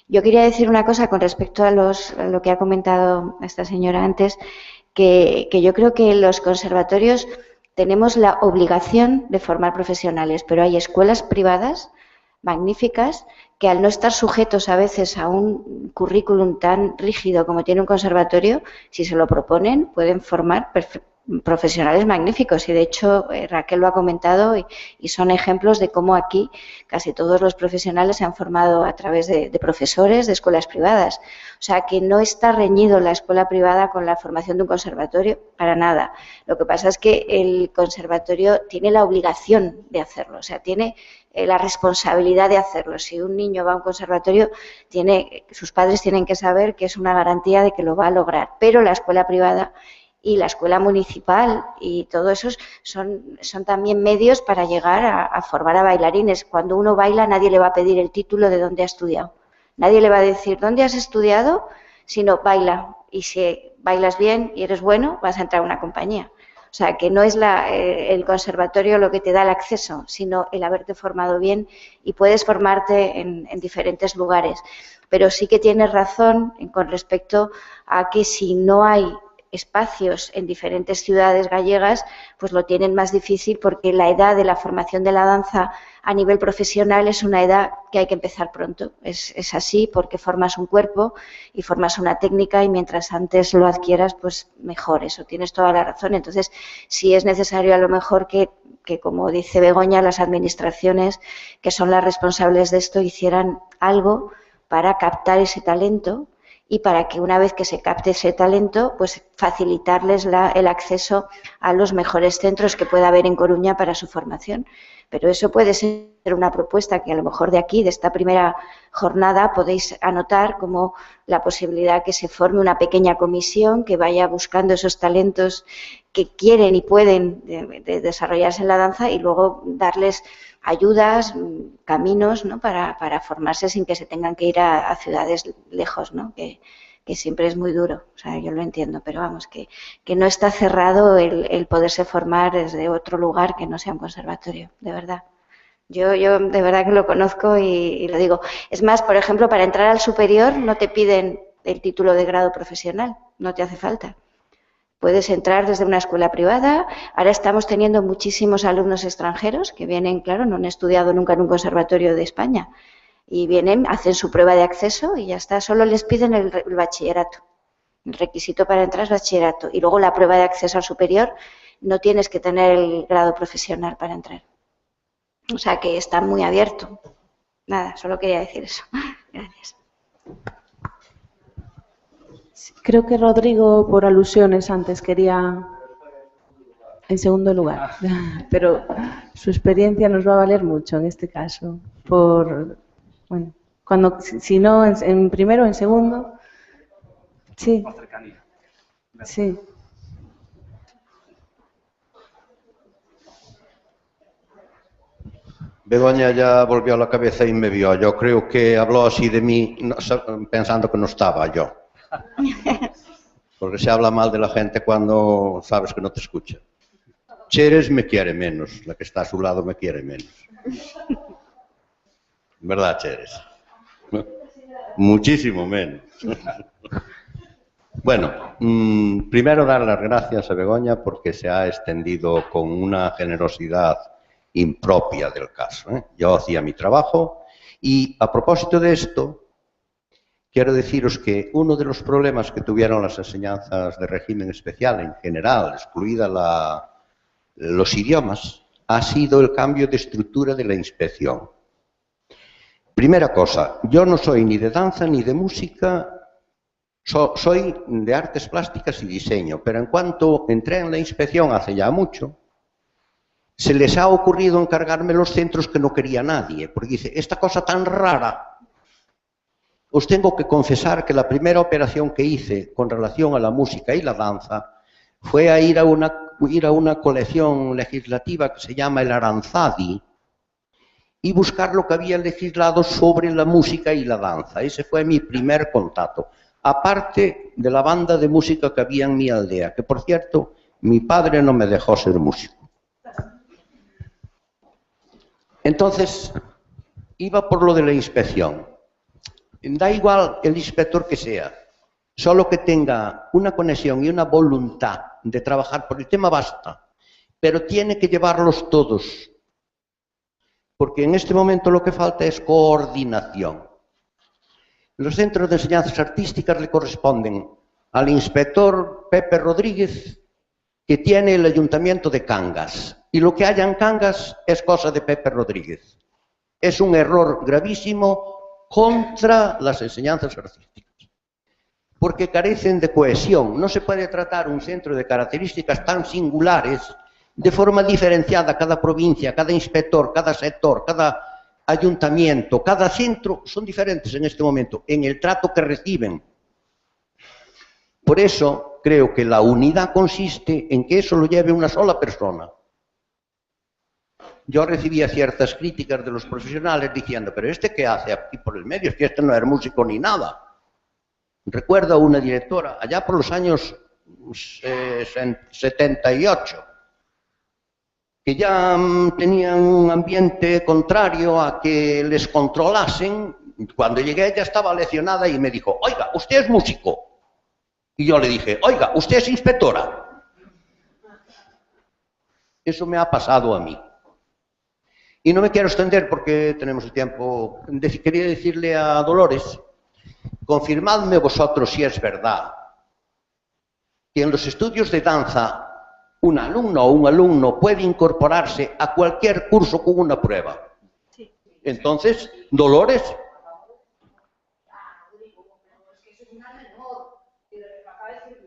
Speaker 7: Yo quería decir una cosa con respecto a lo que ha comentado esta señora antes, que yo creo que los conservatorios tenemos la obligación de formar profesionales, pero hay escuelas privadas magníficas que al no estar sujetos a veces a un currículum tan rígido como tiene un conservatorio, si se lo proponen, pueden formar profesionales magníficos. Y de hecho Raquel lo ha comentado y son ejemplos de cómo aquí casi todos los profesionales se han formado a través de profesores de escuelas privadas. O sea que no está reñido la escuela privada con la formación de un conservatorio para nada. Lo que pasa es que el conservatorio tiene la obligación de hacerlo, o sea, tiene la responsabilidad de hacerlo. Si un niño va a un conservatorio, sus padres tienen que saber que es una garantía de que lo va a lograr, pero la escuela privada y la escuela municipal y todo eso son también medios para llegar a formar a bailarines. Cuando uno baila, nadie le va a pedir el título de dónde ha estudiado. Nadie le va a decir, ¿dónde has estudiado? Sino baila. Y si bailas bien y eres bueno, vas a entrar a una compañía. O sea, que no es el conservatorio lo que te da el acceso, sino el haberte formado bien, y puedes formarte en diferentes lugares. Pero sí que tienes razón con respecto a que si no hay espacios en diferentes ciudades gallegas, pues lo tienen más difícil, porque la edad de la formación de la danza a nivel profesional es una edad que hay que empezar pronto. Es así, porque formas un cuerpo y formas una técnica, y mientras antes lo adquieras, pues mejor. Eso tienes toda la razón. Entonces, sí es necesario a lo mejor que como dice Begoña, las administraciones que son las responsables de esto hicieran algo para captar ese talento, y para que una vez que se capte ese talento, pues facilitarles el acceso a los mejores centros que pueda haber en Coruña para su formación. Pero eso puede ser una propuesta que a lo mejor de aquí, de esta primera jornada, podéis anotar como la posibilidad que se forme una pequeña comisión que vaya buscando esos talentos que quieren y pueden desarrollarse en la danza, y luego darles ayudas, caminos, ¿no? para formarse sin que se tengan que ir a ciudades lejos, ¿no? Que siempre es muy duro. O sea, yo lo entiendo, pero vamos, que no está cerrado el poderse formar desde otro lugar que no sea un conservatorio, de verdad. Yo de verdad que lo conozco y lo digo. Es más, por ejemplo, para entrar al superior no te piden el título de grado profesional, no te hace falta. Puedes entrar desde una escuela privada. Ahora estamos teniendo muchísimos alumnos extranjeros que vienen, claro, no han estudiado nunca en un conservatorio de España, Y vienen, hacen su prueba de acceso y ya está. Solo les piden el bachillerato. El requisito para entrar es bachillerato. Y luego la prueba de acceso al superior, no tienes que tener el grado profesional para entrar. O sea que está muy abierto. Nada, solo quería decir eso. Gracias.
Speaker 1: Creo que Rodrigo, por alusiones antes, quería en segundo lugar. Pero su experiencia nos va a valer mucho en este caso. Bueno, si no en primero o en segundo. Sí. Sí.
Speaker 8: Begoña ya volvió a la cabeza y me vio. Yo creo que habló así de mí pensando que no estaba yo. Porque se habla mal de la gente cuando sabes que no te escucha. Cheres me quiere menos, la que está a su lado me quiere menos. ¿Verdad, Cheres? Muchísimo menos. Bueno, primero dar las gracias a Begoña porque se ha extendido con una generosidad impropia del caso. Yo hacía mi trabajo y a propósito de esto, quiero deciros que uno de los problemas que tuvieron las enseñanzas de régimen especial en general, excluida los idiomas, ha sido el cambio de estructura de la inspección. Primera cosa, yo no soy ni de danza ni de música, soy de artes plásticas y diseño, pero en cuanto entré en la inspección hace ya mucho, se les ha ocurrido encargarme los centros que no quería nadie, porque dice, esta cosa tan rara. Os tengo que confesar que la primera operación que hice con relación a la música y la danza fue a ir a una colección legislativa que se llama el Aranzadi y buscar lo que había legislado sobre la música y la danza. Ese fue mi primer contacto, aparte de la banda de música que había en mi aldea, que por cierto, mi padre no me dejó ser músico. Entonces, iba por lo de la inspección. Da igual el inspector que sea, solo que tenga una conexión y una voluntad de trabajar por el tema basta, pero tiene que llevarlos todos, porque en este momento lo que falta es coordinación. Los centros de enseñanzas artísticas le corresponden al inspector Pepe Rodríguez, que tiene el Ayuntamiento de Cangas, y lo que haya en Cangas es cosa de Pepe Rodríguez. Es un error gravísimo contra las enseñanzas artísticas, porque carecen de cohesión. No se puede tratar un centro de características tan singulares de forma diferenciada. Cada provincia, cada inspector, cada sector, cada ayuntamiento, cada centro son diferentes en este momento en el trato que reciben. Por eso creo que la unidad consiste en que eso lo lleve una sola persona. Yo recibía ciertas críticas de los profesionales diciendo, pero ¿este qué hace aquí por el medio? Es que este no es músico ni nada. Recuerdo a una directora, allá por los años 78, que ya tenían un ambiente contrario a que les controlasen. Cuando llegué ella estaba leccionada y me dijo, oiga, usted es músico. Y yo le dije, oiga, usted es inspectora. Eso me ha pasado a mí. Y no me quiero extender porque tenemos el tiempo. Quería decirle a Dolores, confirmadme vosotros si es verdad que en los estudios de danza un alumno o un alumno puede incorporarse a cualquier curso con una prueba. Sí. Entonces, Dolores.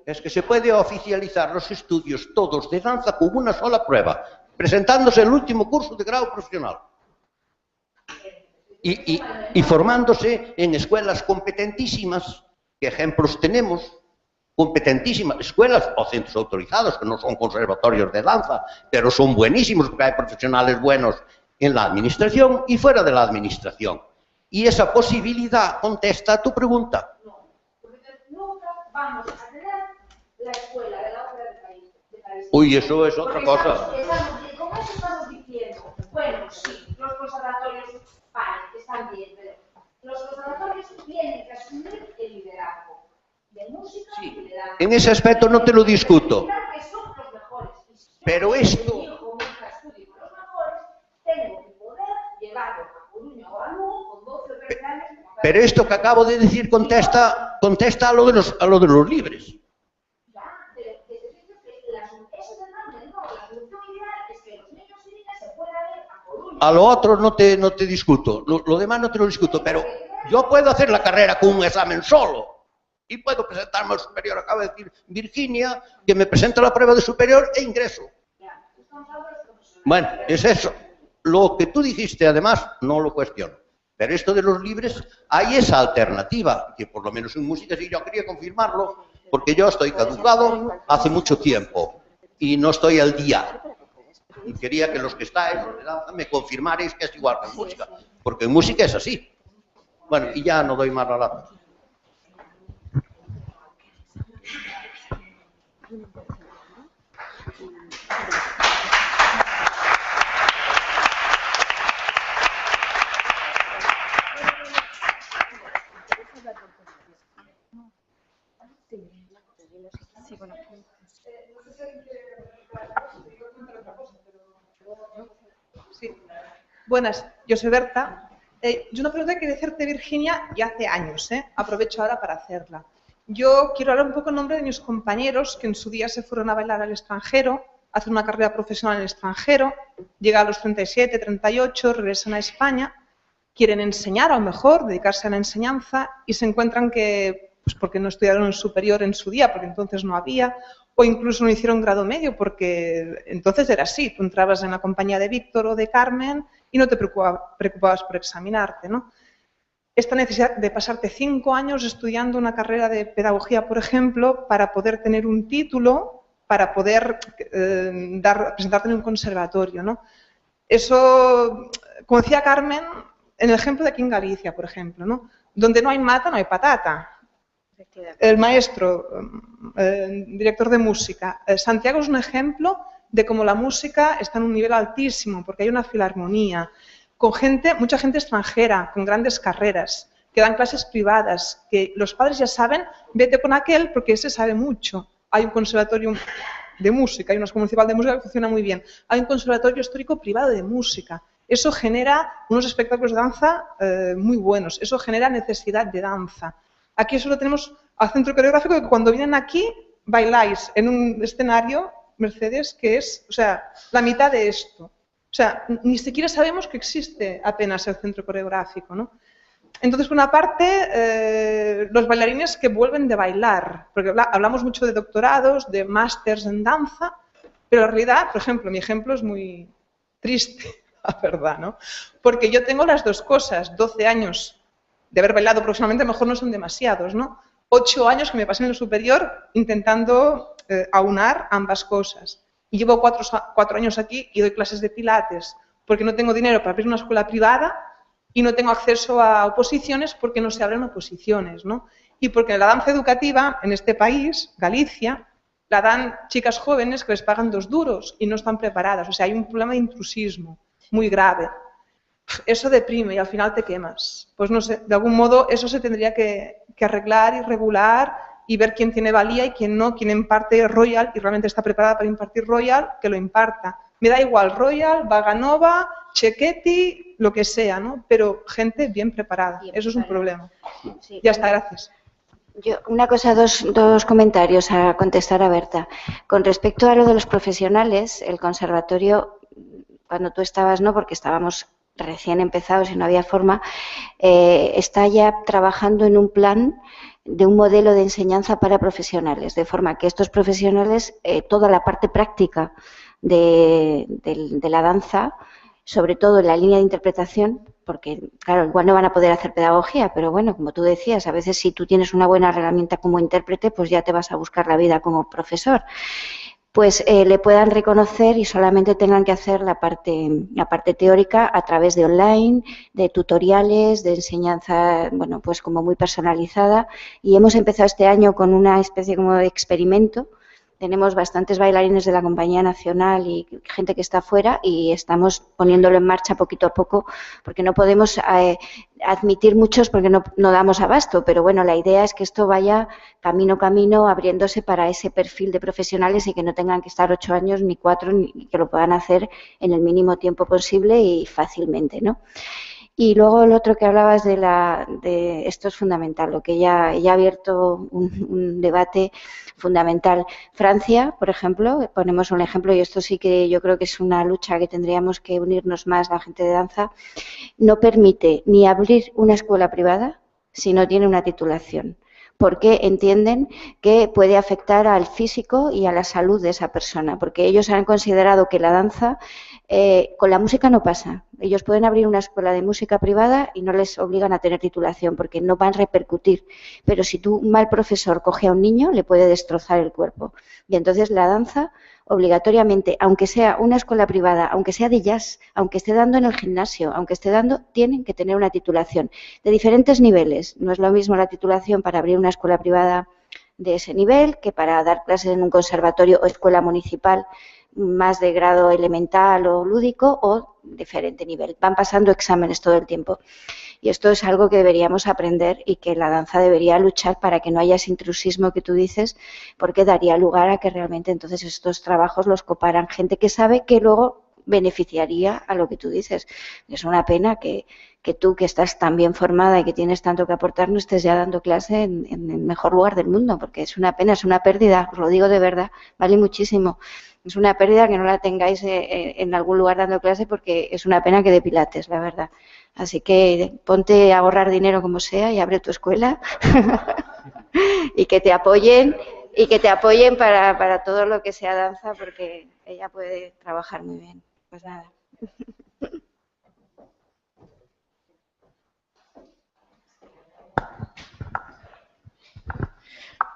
Speaker 8: Es que se puede oficializar los estudios todos de danza con una sola prueba, presentándose el último curso de grado profesional y formándose en escuelas competentísimas, que ejemplos tenemos, competentísimas escuelas o centros autorizados, que no son conservatorios de danza, pero son buenísimos porque hay profesionales buenos en la administración y fuera de la administración. Y esa posibilidad contesta a tu pregunta.
Speaker 9: No, porque nunca vamos a tener la escuela de la ópera de país.
Speaker 8: Uy, eso es otra cosa.
Speaker 9: Con eso estamos diciendo, bueno, sí, los conservatorios están bien, pero los conservatorios tienen que asumir el liderazgo de música y de danza.
Speaker 8: En ese aspecto no te lo discuto.
Speaker 9: Que son los mejores.
Speaker 8: Pero esto...
Speaker 9: Tengo que poder llevarlo a Coruña o a Lugo con 12
Speaker 8: Pero esto que acabo de decir contesta a lo de los libres. A lo otro no te discuto, lo demás no te lo discuto, pero yo puedo hacer la carrera con un examen solo y puedo presentarme al superior. Acaba de decir Virginia que me presenta la prueba de superior e ingreso. Bueno, es eso. Lo que tú dijiste, además, no lo cuestiono. Pero esto de los libres, hay esa alternativa, que por lo menos en música sí yo quería confirmarlo, porque yo estoy caducado hace mucho tiempo y no estoy al día. Y quería que los que estáis, los de danza, me confirmarais que es igual que en música, porque en música es así. Bueno, y ya no doy más la lata.
Speaker 10: Sí. Buenas, yo soy Berta. Yo una pregunta que quería hacerte, Virginia, ya hace años, aprovecho ahora para hacerla. Yo quiero hablar un poco en nombre de mis compañeros que en su día se fueron a bailar al extranjero, hacer una carrera profesional en el extranjero, llegan a los 37, 38, regresan a España, quieren enseñar a lo mejor, dedicarse a la enseñanza y se encuentran que, pues porque no estudiaron el superior en su día, porque entonces no había, o incluso no hicieron grado medio, porque entonces era así, tú entrabas en la compañía de Víctor o de Carmen y no te preocupabas por examinarte, ¿no? Esta necesidad de pasarte 5 años estudiando una carrera de pedagogía, por ejemplo, para poder tener un título, para poder presentarte en un conservatorio, ¿no? Eso, como decía Carmen, en el ejemplo de aquí en Galicia, por ejemplo, ¿no? Donde no hay mata, no hay patata. El maestro, director de música, Santiago es un ejemplo de cómo la música está en un nivel altísimo, porque hay una filarmonía, con mucha gente extranjera, con grandes carreras, que dan clases privadas, que los padres ya saben, vete con aquel porque ese sabe mucho. Hay un conservatorio de música, hay una escuela municipal de música que funciona muy bien, hay un conservatorio histórico privado de música. Eso genera unos espectáculos de danza muy buenos, eso genera necesidad de danza. Aquí solo tenemos al centro coreográfico que cuando vienen aquí bailáis en un escenario, Mercedes, que es, o sea, la mitad de esto. O sea, ni siquiera sabemos que existe apenas el centro coreográfico, ¿no? Entonces, por una parte, los bailarines que vuelven de bailar, porque hablamos mucho de doctorados, de másters en danza, pero en realidad, por ejemplo, mi ejemplo es muy triste, la verdad, ¿no? Porque yo tengo las dos cosas, 12 años de haber bailado profesionalmente, a lo mejor no son demasiados, ¿no? 8 años que me pasé en el superior intentando aunar ambas cosas. Y llevo 4 años aquí y doy clases de pilates porque no tengo dinero para abrir una escuela privada y no tengo acceso a oposiciones porque no se abren oposiciones, ¿no? Y porque la danza educativa en este país, Galicia, la dan chicas jóvenes que les pagan 2 duros y no están preparadas. O sea, hay un problema de intrusismo muy grave. Eso deprime y al final te quemas. Pues no sé, de algún modo eso se tendría que arreglar y regular y ver quién tiene valía y quién no, quién imparte Royal y realmente está preparada para impartir Royal, que lo imparta. Me da igual Royal, Vaganova, Cecchetti, lo que sea, ¿no? Pero gente bien preparada. Eso es un problema. Sí. Ya está, gracias.
Speaker 7: Una cosa, dos comentarios a contestar a Berta. Con respecto a lo de los profesionales, el conservatorio, cuando tú estabas, no, porque estábamos recién empezados y no había forma, está ya trabajando en un plan de un modelo de enseñanza para profesionales, de forma que estos profesionales, toda la parte práctica de la danza, sobre todo en la línea de interpretación, porque claro, igual no van a poder hacer pedagogía, pero bueno, como tú decías, a veces si tú tienes una buena herramienta como intérprete, pues ya te vas a buscar la vida como profesor. Pues le puedan reconocer y solamente tengan que hacer la parte teórica a través de online, de tutoriales, de enseñanza, bueno, pues como muy personalizada. Y hemos empezado este año con una especie como de experimento. Tenemos bastantes bailarines de la Compañía Nacional y gente que está fuera y estamos poniéndolo en marcha poquito a poco porque no podemos admitir muchos porque no damos abasto, pero bueno, la idea es que esto vaya camino a camino abriéndose para ese perfil de profesionales y que no tengan que estar 8 años ni 4, ni que lo puedan hacer en el mínimo tiempo posible y fácilmente, ¿no? Y luego el otro que hablabas de esto es fundamental, lo que ya ha abierto un debate fundamental. Francia, por ejemplo, ponemos un ejemplo, y esto sí que yo creo que es una lucha que tendríamos que unirnos más la gente de danza, no permite ni abrir una escuela privada si no tiene una titulación, porque entienden que puede afectar al físico y a la salud de esa persona, porque ellos han considerado que la danza con la música no pasa. Ellos pueden abrir una escuela de música privada y no les obligan a tener titulación porque no van a repercutir. Pero si un mal profesor coge a un niño, le puede destrozar el cuerpo. Y entonces la danza, obligatoriamente, aunque sea una escuela privada, aunque sea de jazz, aunque esté dando en el gimnasio, aunque esté dando, tienen que tener una titulación de diferentes niveles. No es lo mismo la titulación para abrir una escuela privada de ese nivel que para dar clases en un conservatorio o escuela municipal más de grado elemental o lúdico o diferente nivel. Van pasando exámenes todo el tiempo. Y esto es algo que deberíamos aprender y que la danza debería luchar para que no haya ese intrusismo que tú dices, porque daría lugar a que realmente entonces estos trabajos los coparan gente que sabe que luego beneficiaría a lo que tú dices. Es una pena que tú, que estás tan bien formada y que tienes tanto que aportar, no estés ya dando clase en el mejor lugar del mundo, porque es una pena, es una pérdida, os lo digo de verdad, vale muchísimo. Es una pérdida que no la tengáis en algún lugar dando clase porque es una pena que de pilates, la verdad. Así que ponte a ahorrar dinero como sea y abre tu escuela y que te apoyen para todo lo que sea danza porque ella puede trabajar muy bien. Pues nada.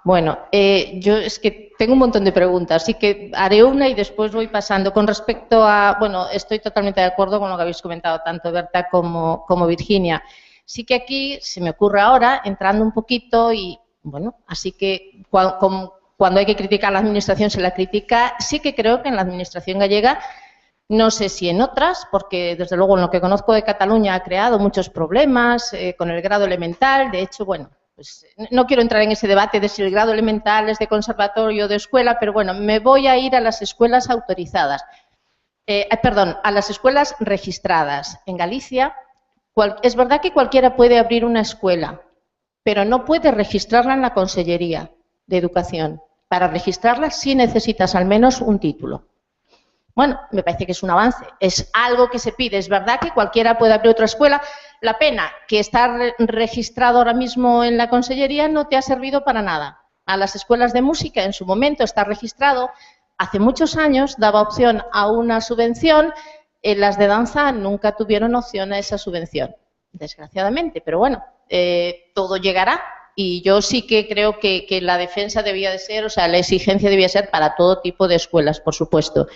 Speaker 6: Bueno, yo es que tengo un montón de preguntas, así que haré una y después voy pasando. Con respecto a, bueno, estoy totalmente de acuerdo con lo que habéis comentado tanto Berta como Virginia. Sí que aquí se me ocurre ahora, entrando un poquito y, bueno, así que cuando hay que criticar a la administración se la critica. Sí que creo que en la administración gallega, no sé si en otras, porque desde luego en lo que conozco de Cataluña ha creado muchos problemas con el grado elemental. De hecho, bueno, pues no quiero entrar en ese debate de si el grado elemental es de conservatorio o de escuela, pero bueno, me voy a ir a las escuelas autorizadas. A las escuelas registradas. En Galicia, es verdad que cualquiera puede abrir una escuela, pero no puede registrarla en la Consellería de Educación. Para registrarla sí necesitas al menos un título. Bueno, me parece que es un avance, es algo que se pide. Es verdad que cualquiera puede abrir otra escuela. La pena que estar registrado ahora mismo en la Consellería no te ha servido para nada. A las escuelas de música en su momento está registrado. Hace muchos años daba opción a una subvención. Las de danza nunca tuvieron opción a esa subvención, desgraciadamente. Pero bueno, todo llegará. Y yo sí que creo que la defensa debía de ser, o sea, la exigencia debía ser para todo tipo de escuelas, por supuesto.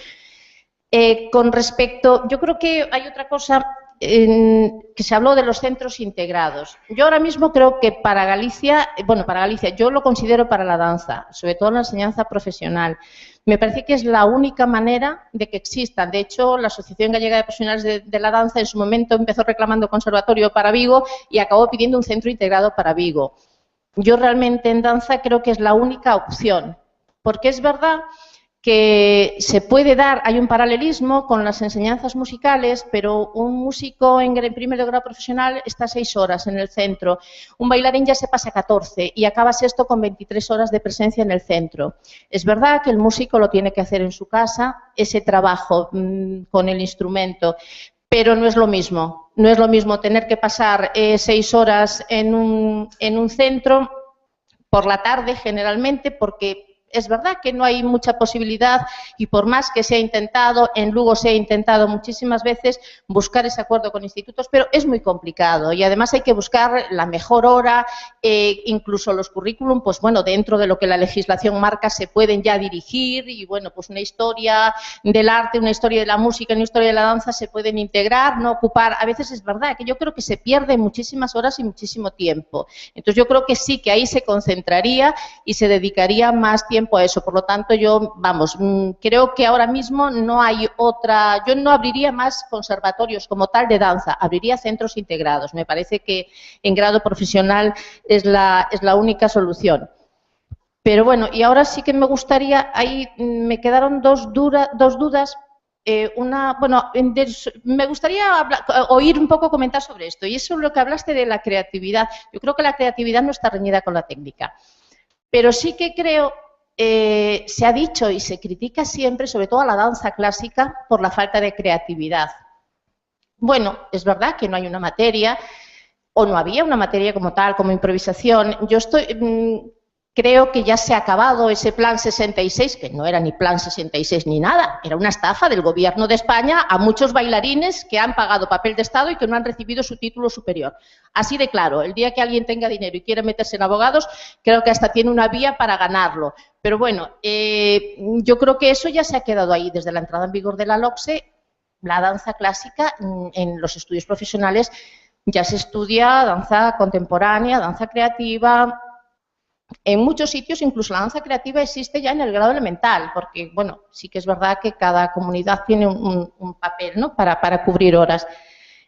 Speaker 6: Con respecto, yo creo que hay otra cosa que se habló de los centros integrados. Yo ahora mismo creo que para Galicia, yo lo considero para la danza, sobre todo la enseñanza profesional. Me parece que es la única manera de que existan. De hecho, la Asociación Gallega de Profesionales de la Danza en su momento empezó reclamando conservatorio para Vigo y acabó pidiendo un centro integrado para Vigo. Yo realmente en danza creo que es la única opción, porque es verdad que se puede dar, hay un paralelismo con las enseñanzas musicales, pero un músico en primer grado profesional está 6 horas en el centro, un bailarín ya se pasa 14 y acabas esto con 23 horas de presencia en el centro. Es verdad que el músico lo tiene que hacer en su casa, ese trabajo con el instrumento, pero no es lo mismo. No es lo mismo tener que pasar 6 horas en un centro por la tarde generalmente, porque es verdad que no hay mucha posibilidad y por más que se ha intentado, en Lugo se ha intentado muchísimas veces buscar ese acuerdo con institutos, pero es muy complicado y además hay que buscar la mejor hora, incluso los currículum, pues bueno, dentro de lo que la legislación marca se pueden ya dirigir y bueno, pues una historia del arte, una historia de la música, una historia de la danza se pueden integrar, no ocupar, a veces es verdad que yo creo que se pierde muchísimas horas y muchísimo tiempo. Entonces yo creo que sí, que ahí se concentraría y se dedicaría más tiempo a eso. Por lo tanto, yo, vamos, creo que ahora mismo no hay otra, yo no abriría más conservatorios como tal de danza, abriría centros integrados. Me parece que en grado profesional es la única solución. Pero bueno, y ahora sí que me gustaría, ahí me quedaron dos dudas. me gustaría oír un poco comentar sobre esto, y eso es lo que hablaste de la creatividad. Yo creo que la creatividad no está reñida con la técnica, pero sí que creo, se ha dicho y se critica siempre, sobre todo a la danza clásica, por la falta de creatividad. Bueno, es verdad que no hay una materia, o no había una materia como tal, como improvisación. Creo que ya se ha acabado ese plan 66, que no era ni plan 66 ni nada, era una estafa del Gobierno de España a muchos bailarines que han pagado papel de Estado y que no han recibido su título superior. Así de claro, el día que alguien tenga dinero y quiera meterse en abogados, creo que hasta tiene una vía para ganarlo. Pero bueno, yo creo que eso ya se ha quedado ahí desde la entrada en vigor de la LOCSE. La danza clásica en los estudios profesionales ya se estudia danza contemporánea, danza creativa. En muchos sitios incluso la danza creativa existe ya en el grado elemental, porque bueno, sí que es verdad que cada comunidad tiene un papel, ¿no?, para cubrir horas.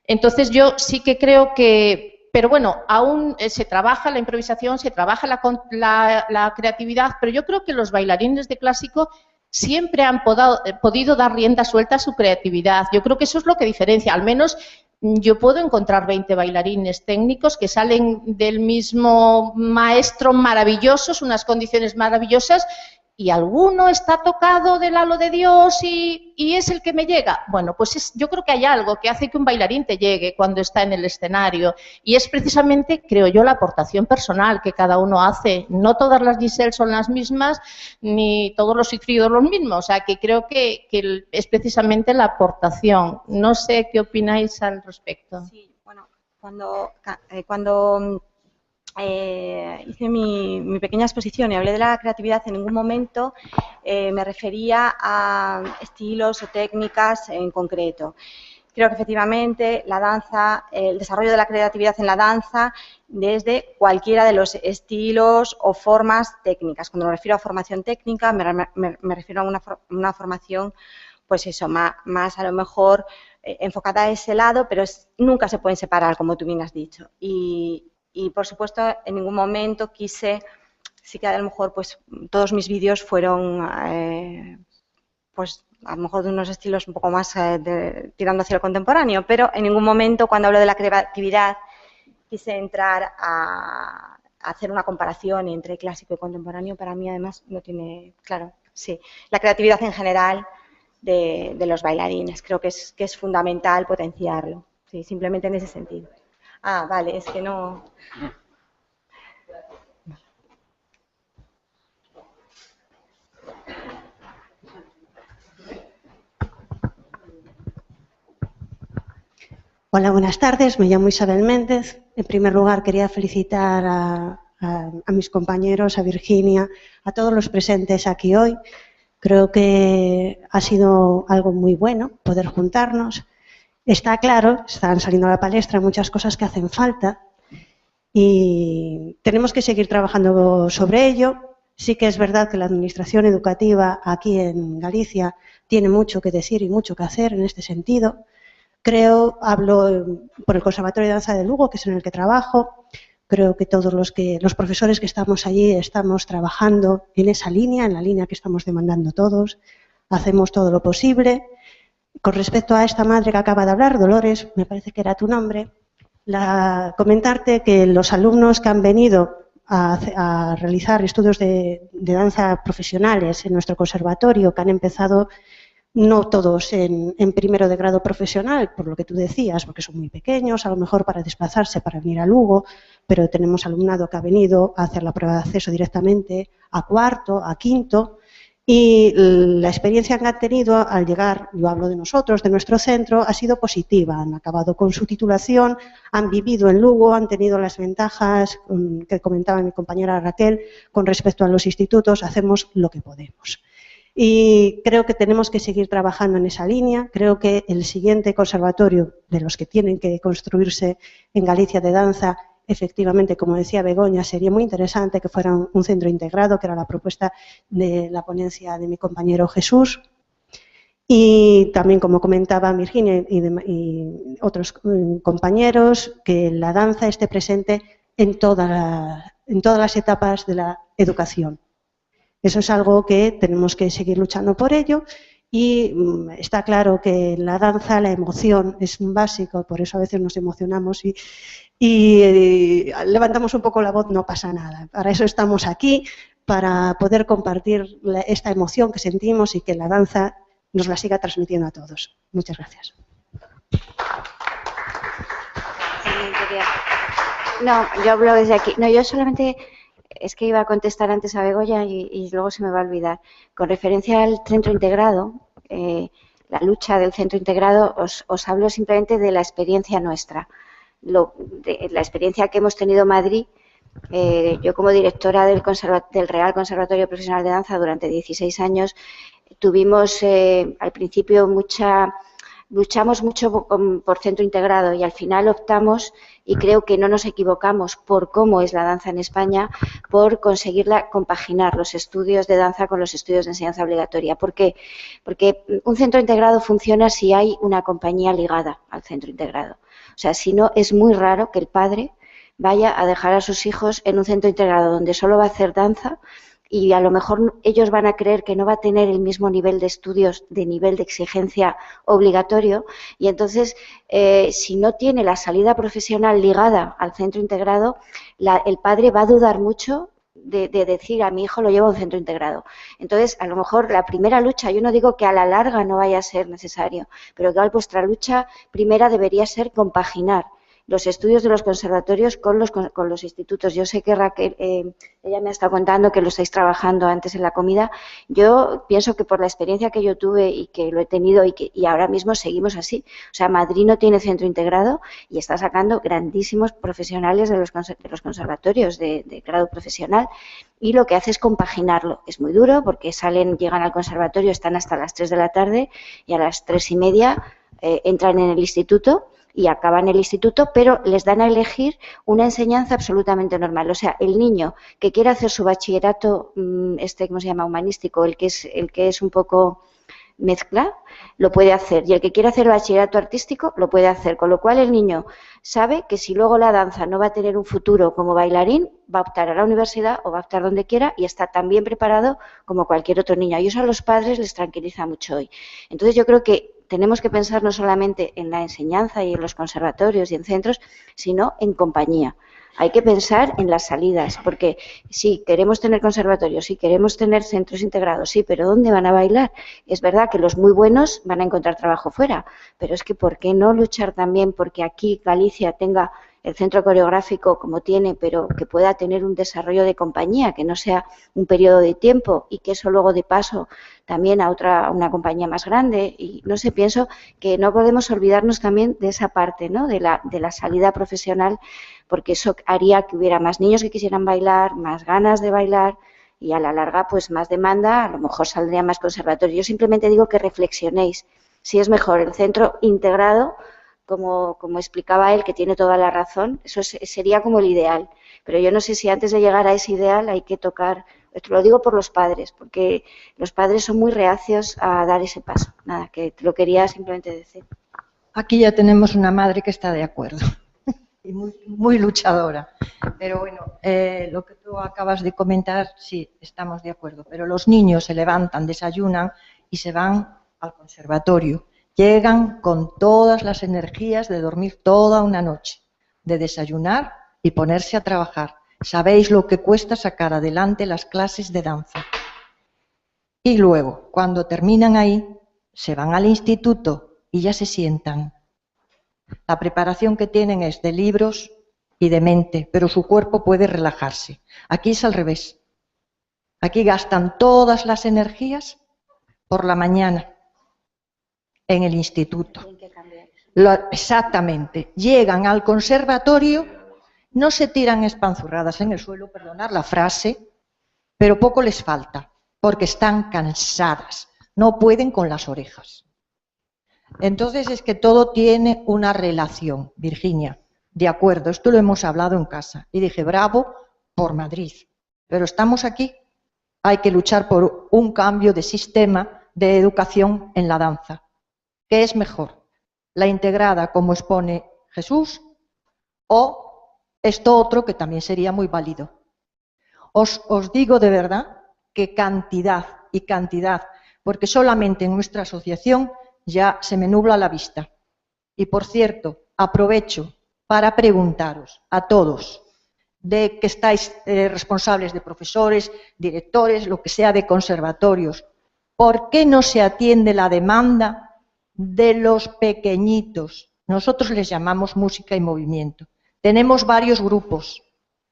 Speaker 6: Entonces yo sí que creo que, pero bueno, aún se trabaja la improvisación, se trabaja la creatividad, pero yo creo que los bailarines de clásico siempre han podido dar rienda suelta a su creatividad. Yo creo que eso es lo que diferencia, al menos yo puedo encontrar 20 bailarines técnicos que salen del mismo maestro maravillosos, unas condiciones maravillosas, y alguno está tocado del halo de Dios y es el que me llega. Bueno, pues yo creo que hay algo que hace que un bailarín te llegue cuando está en el escenario, y es precisamente, creo yo, la aportación personal que cada uno hace. No todas las Giselle son las mismas, ni todos los Sigfridos los mismos, o sea que creo que es precisamente la aportación. No sé qué opináis al respecto.
Speaker 5: Sí, bueno, cuando hice mi pequeña exposición y hablé de la creatividad, en ningún momento me refería a estilos o técnicas en concreto. Creo que efectivamente la danza, el desarrollo de la creatividad en la danza desde cualquiera de los estilos o formas técnicas. Cuando me refiero a formación técnica me refiero a una formación, pues eso, más a lo mejor enfocada a ese lado, pero nunca se pueden separar, como tú bien has dicho. Y por supuesto, en ningún momento quise, sí que a lo mejor pues todos mis vídeos fueron pues a lo mejor de unos estilos un poco más tirando hacia el contemporáneo, pero en ningún momento cuando hablo de la creatividad quise entrar a hacer una comparación entre clásico y contemporáneo. Para mí además no tiene, claro, sí, la creatividad en general de los bailarines, creo que es fundamental potenciarlo, sí, simplemente en ese sentido. Ah, vale, es que no...
Speaker 11: Hola, buenas tardes. Me llamo Isabel Méndez. En primer lugar, quería felicitar a mis compañeros, a Virginia, a todos los presentes aquí hoy. Creo que ha sido algo muy bueno poder juntarnos. Está claro, están saliendo a la palestra muchas cosas que hacen falta y tenemos que seguir trabajando sobre ello. Sí que es verdad que la administración educativa aquí en Galicia tiene mucho que decir y mucho que hacer en este sentido. Hablo por el Conservatorio de Danza de Lugo, que es en el que trabajo. Creo que todos los profesores que estamos allí estamos trabajando en esa línea, en la línea que estamos demandando todos. Hacemos todo lo posible. Con respecto a esta madre que acaba de hablar, Dolores, me parece que era tu nombre, comentarte que los alumnos que han venido a realizar estudios de danza profesionales en nuestro conservatorio, que han empezado no todos en primero de grado profesional, por lo que tú decías, porque son muy pequeños, a lo mejor para desplazarse, para venir a Lugo, pero tenemos alumnado que ha venido a hacer la prueba de acceso directamente a cuarto, a quinto, y la experiencia que han tenido al llegar, yo hablo de nosotros, de nuestro centro, ha sido positiva. Han acabado con su titulación, han vivido en Lugo, han tenido las ventajas que comentaba mi compañera Raquel con respecto a los institutos. Hacemos lo que podemos. Y creo que tenemos que seguir trabajando en esa línea. Creo que el siguiente conservatorio de los que tienen que construirse en Galicia de danza, efectivamente, como decía Begoña, sería muy interesante que fuera un centro integrado, que era la propuesta de la ponencia de mi compañero Jesús. Y también, como comentaba Virginia y otros compañeros, que la danza esté presente en todas las etapas de la educación. Eso es algo que tenemos que seguir luchando por ello y está claro que en la danza la emoción es un básico, por eso a veces nos emocionamos y levantamos un poco la voz, no pasa nada. Para eso estamos aquí, para poder compartir esta emoción que sentimos y que la danza nos la siga transmitiendo a todos. Muchas gracias.
Speaker 7: No, yo hablo desde aquí. No, yo solamente es que iba a contestar antes a Begoña y luego se me va a olvidar. Con referencia al centro integrado, la lucha del centro integrado, os hablo simplemente de la experiencia nuestra. De la experiencia que hemos tenido en Madrid. Yo como directora del Real Conservatorio Profesional de Danza durante 16 años, tuvimos al principio luchamos mucho por centro integrado y al final optamos, y creo que no nos equivocamos por cómo es la danza en España, por conseguirla compaginar los estudios de danza con los estudios de enseñanza obligatoria. ¿Por qué? Porque un centro integrado funciona si hay una compañía ligada al centro integrado. O sea, si no, es muy raro que el padre vaya a dejar a sus hijos en un centro integrado donde solo va a hacer danza y a lo mejor ellos van a creer que no va a tener el mismo nivel de estudios, de nivel de exigencia obligatorio, y entonces si no tiene la salida profesional ligada al centro integrado, el padre va a dudar mucho de decir a mi hijo lo llevo a un centro integrado. Entonces, a lo mejor la primera lucha, yo no digo que a la larga no vaya a ser necesario, pero que vuestra lucha primera debería ser compaginar los estudios de los conservatorios con los institutos. Yo sé que Raquel, ella me ha estado contando que lo estáis trabajando antes en la comida. Yo pienso que por la experiencia que yo tuve y que lo he tenido y ahora mismo seguimos así. O sea, Madrid no tiene centro integrado y está sacando grandísimos profesionales de los conservatorios de grado profesional, y lo que hace es compaginarlo. Es muy duro porque llegan al conservatorio, están hasta las 3 de la tarde y a las 3:30 entran en el instituto y acaban el instituto, pero les dan a elegir una enseñanza absolutamente normal. O sea, el niño que quiera hacer su bachillerato, ¿cómo se llama?, humanístico, el que es un poco mezcla, lo puede hacer. Y el que quiera hacer el bachillerato artístico, lo puede hacer. Con lo cual el niño sabe que si luego la danza no va a tener un futuro como bailarín, va a optar a la universidad o va a optar donde quiera y está tan bien preparado como cualquier otro niño. Y eso a los padres les tranquiliza mucho hoy. Entonces yo creo que tenemos que pensar no solamente en la enseñanza y en los conservatorios y en centros, sino en compañía. Hay que pensar en las salidas, porque sí, queremos tener conservatorios, sí, queremos tener centros integrados, sí, pero ¿dónde van a bailar? Es verdad que los muy buenos van a encontrar trabajo fuera, pero es que ¿por qué no luchar también porque aquí Galicia tenga el centro coreográfico como tiene, pero que pueda tener un desarrollo de compañía, que no sea un periodo de tiempo y que eso luego de paso también a una compañía más grande? Y no sé, pienso que no podemos olvidarnos también de esa parte, ¿no?, de la salida profesional, porque eso haría que hubiera más niños que quisieran bailar, más ganas de bailar y a la larga pues más demanda, a lo mejor saldría más conservatorio. Yo simplemente digo que reflexionéis si es mejor el centro integrado, como explicaba él, que tiene toda la razón. Eso sería como el ideal, pero yo no sé si antes de llegar a ese ideal hay que tocar, esto lo digo por los padres, porque los padres son muy reacios a dar ese paso. Nada, que te lo quería simplemente decir.
Speaker 4: Aquí ya tenemos una madre que está de acuerdo y muy luchadora, pero bueno, lo que tú acabas de comentar, sí, estamos de acuerdo, pero los niños se levantan, desayunan y se van al conservatorio. Llegan con todas las energías de dormir toda una noche, de desayunar y ponerse a trabajar. Sabéis lo que cuesta sacar adelante las clases de danza. Y luego, cuando terminan ahí, se van al instituto y ya se sientan. La preparación que tienen es de libros y de mente, pero su cuerpo puede relajarse. Aquí es al revés. Aquí gastan todas las energías por la mañana en el instituto. Exactamente. Llegan al conservatorio, no se tiran espanzurradas en el suelo, perdonad la frase, pero poco les falta, porque están cansadas, no pueden con las orejas. Entonces es que todo tiene una relación, Virginia. De acuerdo, esto lo hemos hablado en casa. Y dije, bravo por Madrid. Pero estamos aquí. Hay que luchar por un cambio de sistema de educación en la danza. ¿Qué es mejor? ¿La integrada, como expone Jesús, o esto otro que también sería muy válido? Os digo de verdad que cantidad y cantidad. porque solamente en nuestra asociación ya se me nubla la vista. Y por cierto, aprovecho para preguntaros a todos, de que estáis responsables de profesores, directores, lo que sea, de conservatorios, ¿por qué no se atiende la demanda de los pequeñitos? Nosotros les llamamos música y movimiento. Tenemos varios grupos,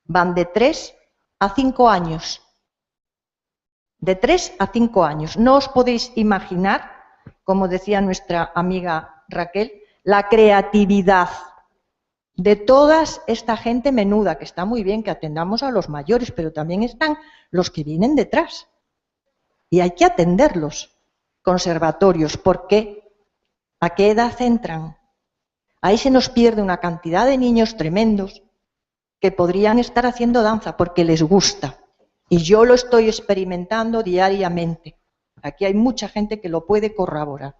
Speaker 4: van de 3 a 5 años. De 3 a 5 años. No os podéis imaginar, como decía nuestra amiga Raquel, la creatividad de toda esta gente menuda, que está muy bien que atendamos a los mayores, pero también están los que vienen detrás. Y hay que atenderlos, conservatorios, porque ¿a qué edad entran? Ahí se nos pierde una cantidad de niños tremendos que podrían estar haciendo danza porque les gusta. Y yo lo estoy experimentando diariamente. Aquí hay mucha gente que lo puede corroborar.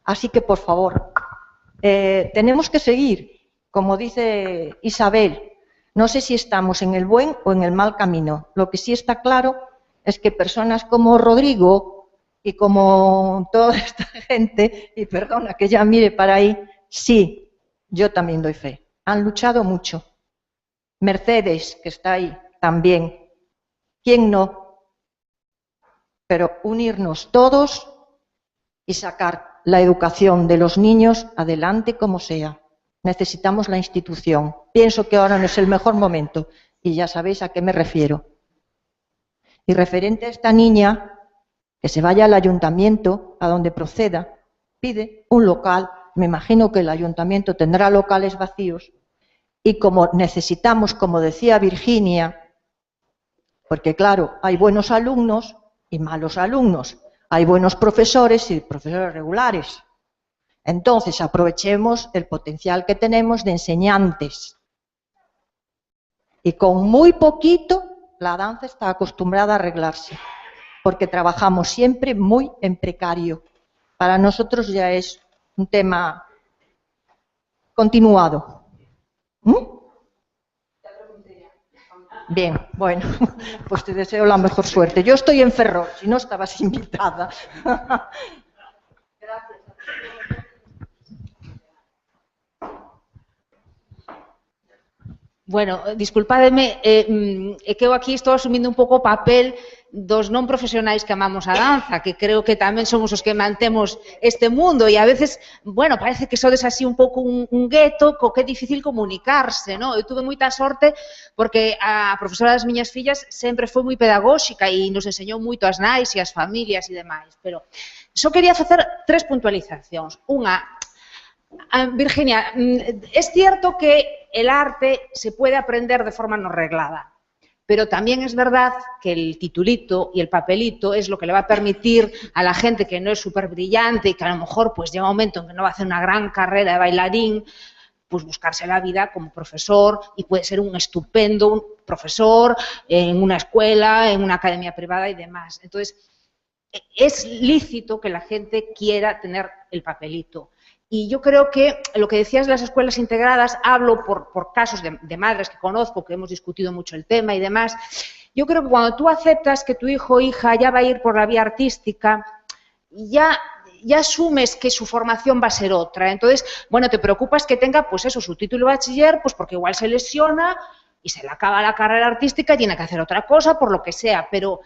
Speaker 4: Así que, por favor, tenemos que seguir, como dice Isabel, no sé si estamos en el buen o en el mal camino. Lo que sí está claro es que personas como Rodrigo y como toda esta gente, y perdona que ya mire para ahí, sí, yo también doy fe. Han luchado mucho. Mercedes, que está ahí, también. ¿Quién no? Pero unirnos todos y sacar la educación de los niños adelante como sea. Necesitamos la institución. Pienso que ahora no es el mejor momento y ya sabéis a qué me refiero. Y referente a esta niña, que se vaya al ayuntamiento, a donde proceda, pide un local. Me imagino que el ayuntamiento tendrá locales vacíos y como necesitamos, como decía Virginia, porque claro, hay buenos alumnos y malos alumnos. Hay buenos profesores y profesores regulares. Entonces, aprovechemos el potencial que tenemos de enseñantes. Y con muy poquito, la danza está acostumbrada a arreglarse, porque trabajamos siempre muy en precario. Para nosotros ya es un tema continuado. Bien, bueno, pues te deseo la mejor suerte. Yo estoy en Ferrol, si no estabas invitada. Gracias.
Speaker 3: Bueno, disculpademe, que eu aquí estou asumindo un pouco o papel dos non profesionais que amamos a danza, que creo que tamén somos os que mantemos este mundo e a veces, bueno, parece que sodes así un pouco un gueto co que é difícil comunicarse, non? Eu tuve moita sorte porque a profesora das miñas fillas sempre foi moi pedagóxica e nos enseñou moito as nais e as familias e demais, pero só quería facer 3 puntualizacións. Unha, Virginia, es cierto que el arte se puede aprender de forma no reglada, pero también es verdad que el titulito y el papelito es lo que le va a permitir a la gente que no es súper brillante y que a lo mejor pues llega un momento en que no va a hacer una gran carrera de bailarín, pues buscarse la vida como profesor y puede ser un estupendo profesor en una escuela, en una academia privada y demás. Entonces, es lícito que la gente quiera tener el papelito. Y yo creo que lo que decías de las escuelas integradas, hablo por casos de madres que conozco, que hemos discutido mucho el tema y demás. Yo creo que cuando tú aceptas que tu hijo o hija ya va a ir por la vía artística, ya asumes que su formación va a ser otra. Entonces, bueno, te preocupas que tenga, pues eso, su título de bachiller, pues porque igual se lesiona y se le acaba la carrera artística y tiene que hacer otra cosa, por lo que sea, pero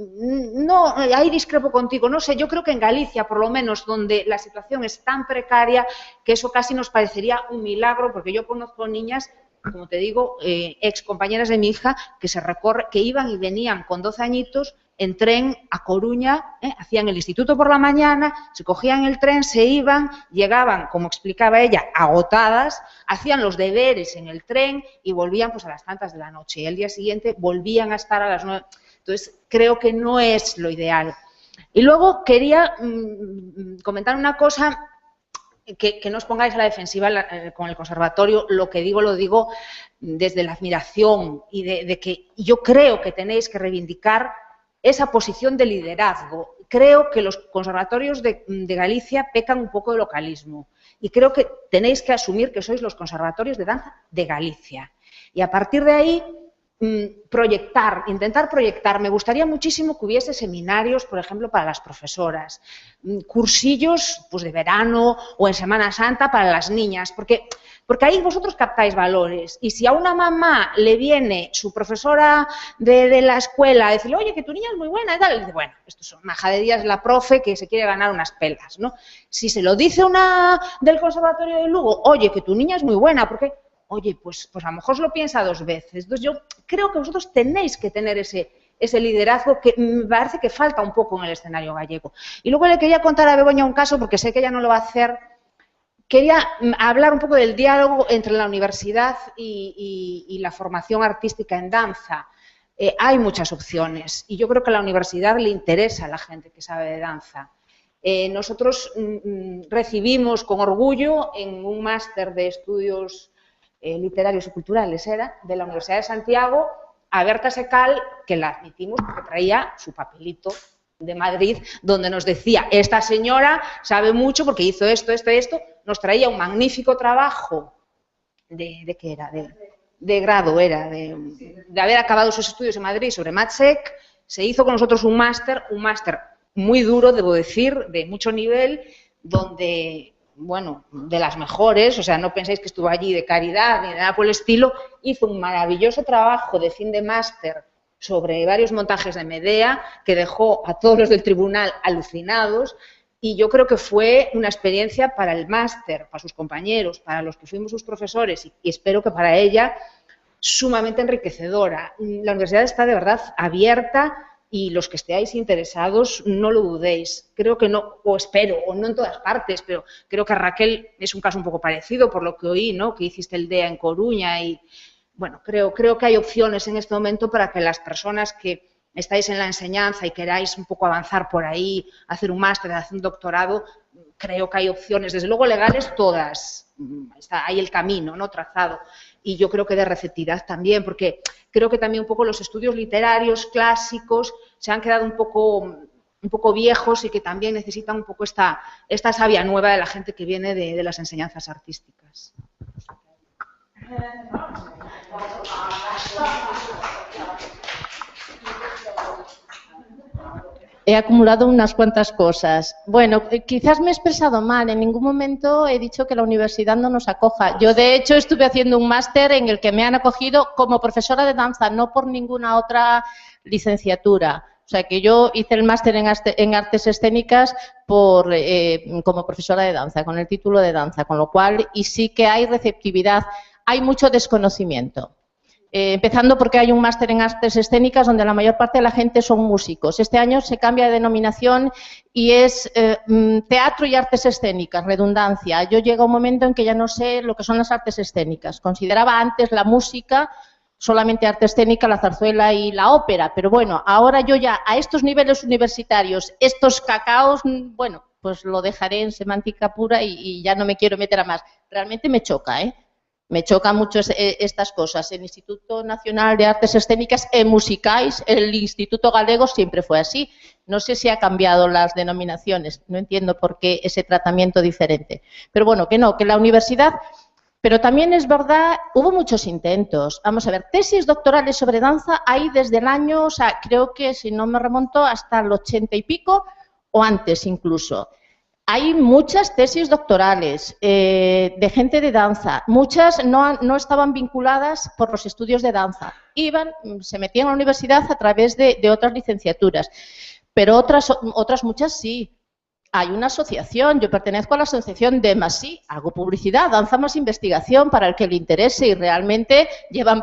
Speaker 3: no, ahí discrepo contigo, no sé, yo creo que en Galicia, por lo menos, donde la situación es tan precaria, que eso casi nos parecería un milagro, porque yo conozco niñas, como te digo, ex compañeras de mi hija, que iban y venían con 12 añitos en tren a Coruña, hacían el instituto por la mañana, se cogían el tren, se iban, llegaban, como explicaba ella, agotadas, hacían los deberes en el tren y volvían pues a las tantas de la noche, y al día siguiente volvían a estar a las 9. Entonces, creo que no es lo ideal. Y luego quería comentar una cosa, que no os pongáis a la defensiva con el conservatorio, lo que digo, lo digo desde la admiración y de que yo creo que tenéis que reivindicar esa posición de liderazgo. Creo que los conservatorios de Galicia pecan un poco de localismo y creo que tenéis que asumir que sois los conservatorios de danza de Galicia. Y a partir de ahí, intentar proyectar. Me gustaría muchísimo que hubiese seminarios, por ejemplo, para las profesoras, cursillos pues, de verano o en Semana Santa para las niñas, porque ahí vosotros captáis valores. Y si a una mamá le viene su profesora de la escuela a decirle, oye, que tu niña es muy buena y tal, le dice, bueno, esto es majaderías de la profe que se quiere ganar unas pelas, ¿no? Si se lo dice una del Conservatorio de Lugo, oye, que tu niña es muy buena, porque... Oye, pues a lo mejor se lo piensa 2 veces. Entonces yo creo que vosotros tenéis que tener ese liderazgo que me parece que falta un poco en el escenario gallego. Y luego le quería contar a Begoña un caso, porque sé que ella no lo va a hacer. Quería hablar un poco del diálogo entre la universidad y la formación artística en danza. Hay muchas opciones y yo creo que a la universidad le interesa a la gente que sabe de danza. Nosotros recibimos con orgullo en un máster de estudios literarios y culturales de la Universidad de Santiago a Berta Secal, que la admitimos porque traía su papelito de Madrid donde nos decía, esta señora sabe mucho porque hizo esto, nos traía un magnífico trabajo ¿de qué era? De grado, de haber acabado sus estudios en Madrid sobre Matsec. Se hizo con nosotros un máster muy duro, debo decir, de mucho nivel, donde... bueno, de las mejores, o sea, no penséis que estuvo allí de caridad ni nada por el estilo, hizo un maravilloso trabajo de fin de máster sobre varios montajes de Medea que dejó a todos los del tribunal alucinados y yo creo que fue una experiencia para el máster, para sus compañeros, para los que fuimos sus profesores y espero que para ella sumamente enriquecedora. La universidad está de verdad abierta y los que estéis interesados, no lo dudéis. Creo que no, o espero, o no en todas partes, pero creo que Raquel es un caso un poco parecido, por lo que oí, ¿no? Que hiciste el DEA en Coruña y, bueno, creo que hay opciones en este momento para que las personas que estáis en la enseñanza y queráis un poco avanzar por ahí, hacer un máster, hacer un doctorado, creo que hay opciones, desde luego legales todas, hay el camino, ¿no? Trazado. Y yo creo que de receptividad también, porque creo que también un poco los estudios literarios clásicos se han quedado un poco viejos y que también necesitan un poco esta savia nueva de la gente que viene de las enseñanzas artísticas.
Speaker 6: He acumulado unas cuantas cosas. Bueno, quizás me he expresado mal. En ningún momento he dicho que la universidad no nos acoja. Yo, de hecho, estuve haciendo un máster en el que me han acogido como profesora de danza, no por ninguna otra licenciatura. O sea, que yo hice el máster en artes escénicas como profesora de danza, con el título de danza, con lo cual, y sí que hay receptividad, hay mucho desconocimiento. Empezando porque hay un máster en artes escénicas donde la mayor parte de la gente son músicos. Este año se cambia de denominación y es teatro y artes escénicas, redundancia. Yo llego a un momento en que ya no sé lo que son las artes escénicas. Consideraba antes la música solamente arte escénica, la zarzuela y la ópera, pero bueno, ahora yo ya a estos niveles universitarios, estos cacaos, bueno, pues lo dejaré en semántica pura y ya no me quiero meter a más. Realmente me choca, ¿eh? Me chocan mucho estas cosas. El Instituto Nacional de Artes Escénicas e Musicais, el Instituto Galego siempre fue así. No sé si ha cambiado las denominaciones, no entiendo por qué ese tratamiento diferente. Pero bueno, que no, que la universidad... Pero también es verdad, hubo muchos intentos. Vamos a ver, tesis doctorales sobre danza hay desde el año, o sea, creo que si no me remonto hasta el 80 y pico o antes incluso. Hay muchas tesis doctorales de gente de danza, muchas no estaban vinculadas por los estudios de danza, se metían a la universidad a través de otras licenciaturas, pero otras muchas sí. Hay una asociación, yo pertenezco a la asociación de MASI, hago publicidad, Danza Más Investigación, para el que le interese y realmente llevamos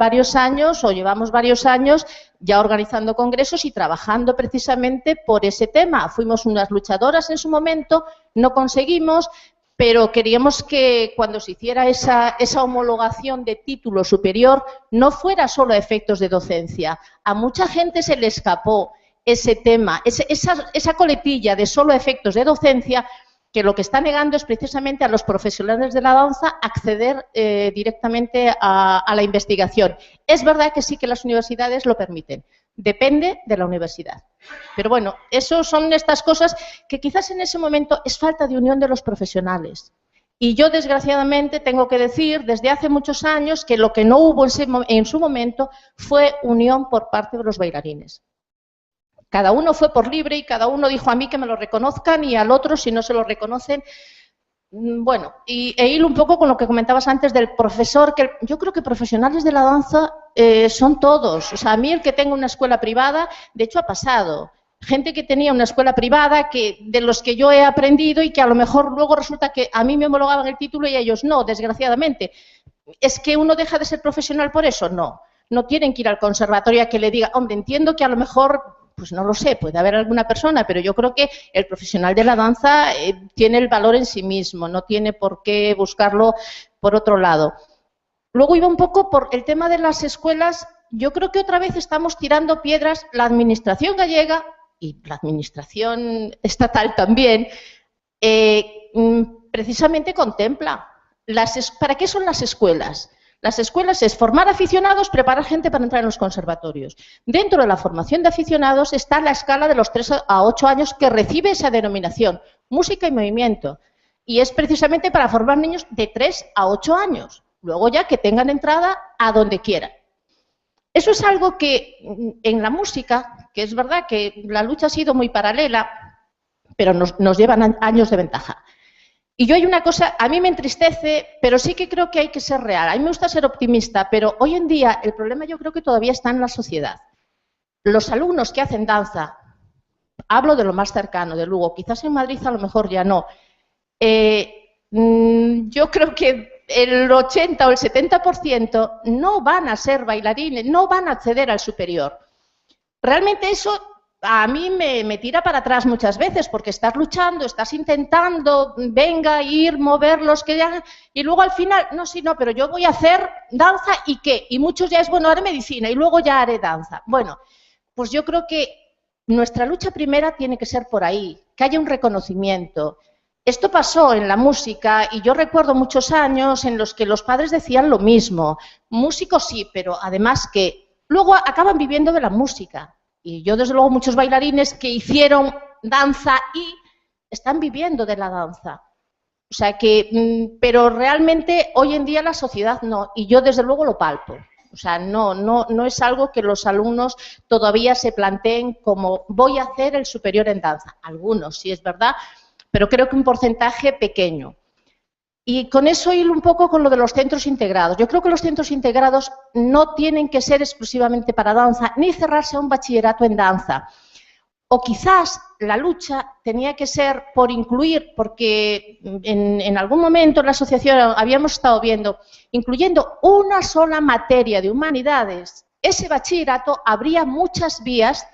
Speaker 6: varios años ya organizando congresos y trabajando precisamente por ese tema. Fuimos unas luchadoras en su momento, no conseguimos, pero queríamos que cuando se hiciera esa homologación de título superior no fuera solo a efectos de docencia. A mucha gente se le escapó ese tema, esa coletilla de solo efectos de docencia, que lo que está negando es precisamente a los profesionales de la danza acceder directamente a la investigación. Es verdad que sí que las universidades lo permiten, depende de la universidad. Pero bueno, eso son estas cosas que quizás en ese momento es falta de unión de los profesionales. Y yo, desgraciadamente, tengo que decir desde hace muchos años que lo que no hubo en su momento fue unión por parte de los bailarines. Cada uno fue por libre y cada uno dijo a mí que me lo reconozcan y al otro, si no se lo reconocen. Bueno, e hilo un poco con lo que comentabas antes del profesor, que yo creo que profesionales de la danza son todos. O sea, a mí el que tenga una escuela privada, de hecho ha pasado. Gente que tenía una escuela privada de los que yo he aprendido y que a lo mejor luego resulta que a mí me homologaban el título y a ellos no, desgraciadamente. ¿Es que uno deja de ser profesional por eso? No. No tienen que ir al conservatorio a que le diga, hombre, entiendo que a lo mejor, pues no lo sé, puede haber alguna persona, pero yo creo que el profesional de la danza tiene el valor en sí mismo, no tiene por qué buscarlo por otro lado. Luego iba un poco por el tema de las escuelas. Yo creo que otra vez estamos tirando piedras. La administración gallega y la administración estatal también, precisamente contempla. ¿Para qué son las escuelas? Las escuelas es formar aficionados, preparar gente para entrar en los conservatorios. Dentro de la formación de aficionados está la escala de los 3 a 8 años que recibe esa denominación, música y movimiento. Y es precisamente para formar niños de 3 a 8 años. Luego ya que tengan entrada a donde quieran. Eso es algo que en la música, que es verdad que la lucha ha sido muy paralela, pero nos llevan años de ventaja. Y yo hay una cosa, a mí me entristece, pero sí que creo que hay que ser real. A mí me gusta ser optimista, pero hoy en día el problema yo creo que todavía está en la sociedad. Los alumnos que hacen danza, hablo de lo más cercano, de Lugo, quizás en Madrid a lo mejor ya no, yo creo que el 80 o el 70% no van a ser bailarines, no van a acceder al superior. Realmente eso a mí me tira para atrás muchas veces, porque estás luchando, estás intentando, venga, ir, moverlos, que ya, y luego al final, no, sí, no, pero yo voy a hacer danza y ¿qué? Y muchos ya es, bueno, haré medicina y luego ya haré danza. Bueno, pues yo creo que nuestra lucha primera tiene que ser por ahí, que haya un reconocimiento. Esto pasó en la música y yo recuerdo muchos años en los que los padres decían lo mismo. Músicos sí, pero además que luego acaban viviendo de la música. Y yo, desde luego, muchos bailarines que hicieron danza y están viviendo de la danza. O sea que, pero realmente hoy en día la sociedad no, y yo desde luego lo palpo. O sea, no es algo que los alumnos todavía se planteen como voy a hacer el superior en danza. Algunos, sí es verdad, pero creo que un porcentaje pequeño. Y con eso hilo un poco con lo de los centros integrados. Yo creo que los centros integrados no tienen que ser exclusivamente para danza, ni cerrarse a un bachillerato en danza. O quizás la lucha tenía que ser por incluir, porque en algún momento en la asociación habíamos estado viendo, incluyendo una sola materia de humanidades, ese bachillerato habría muchas vías.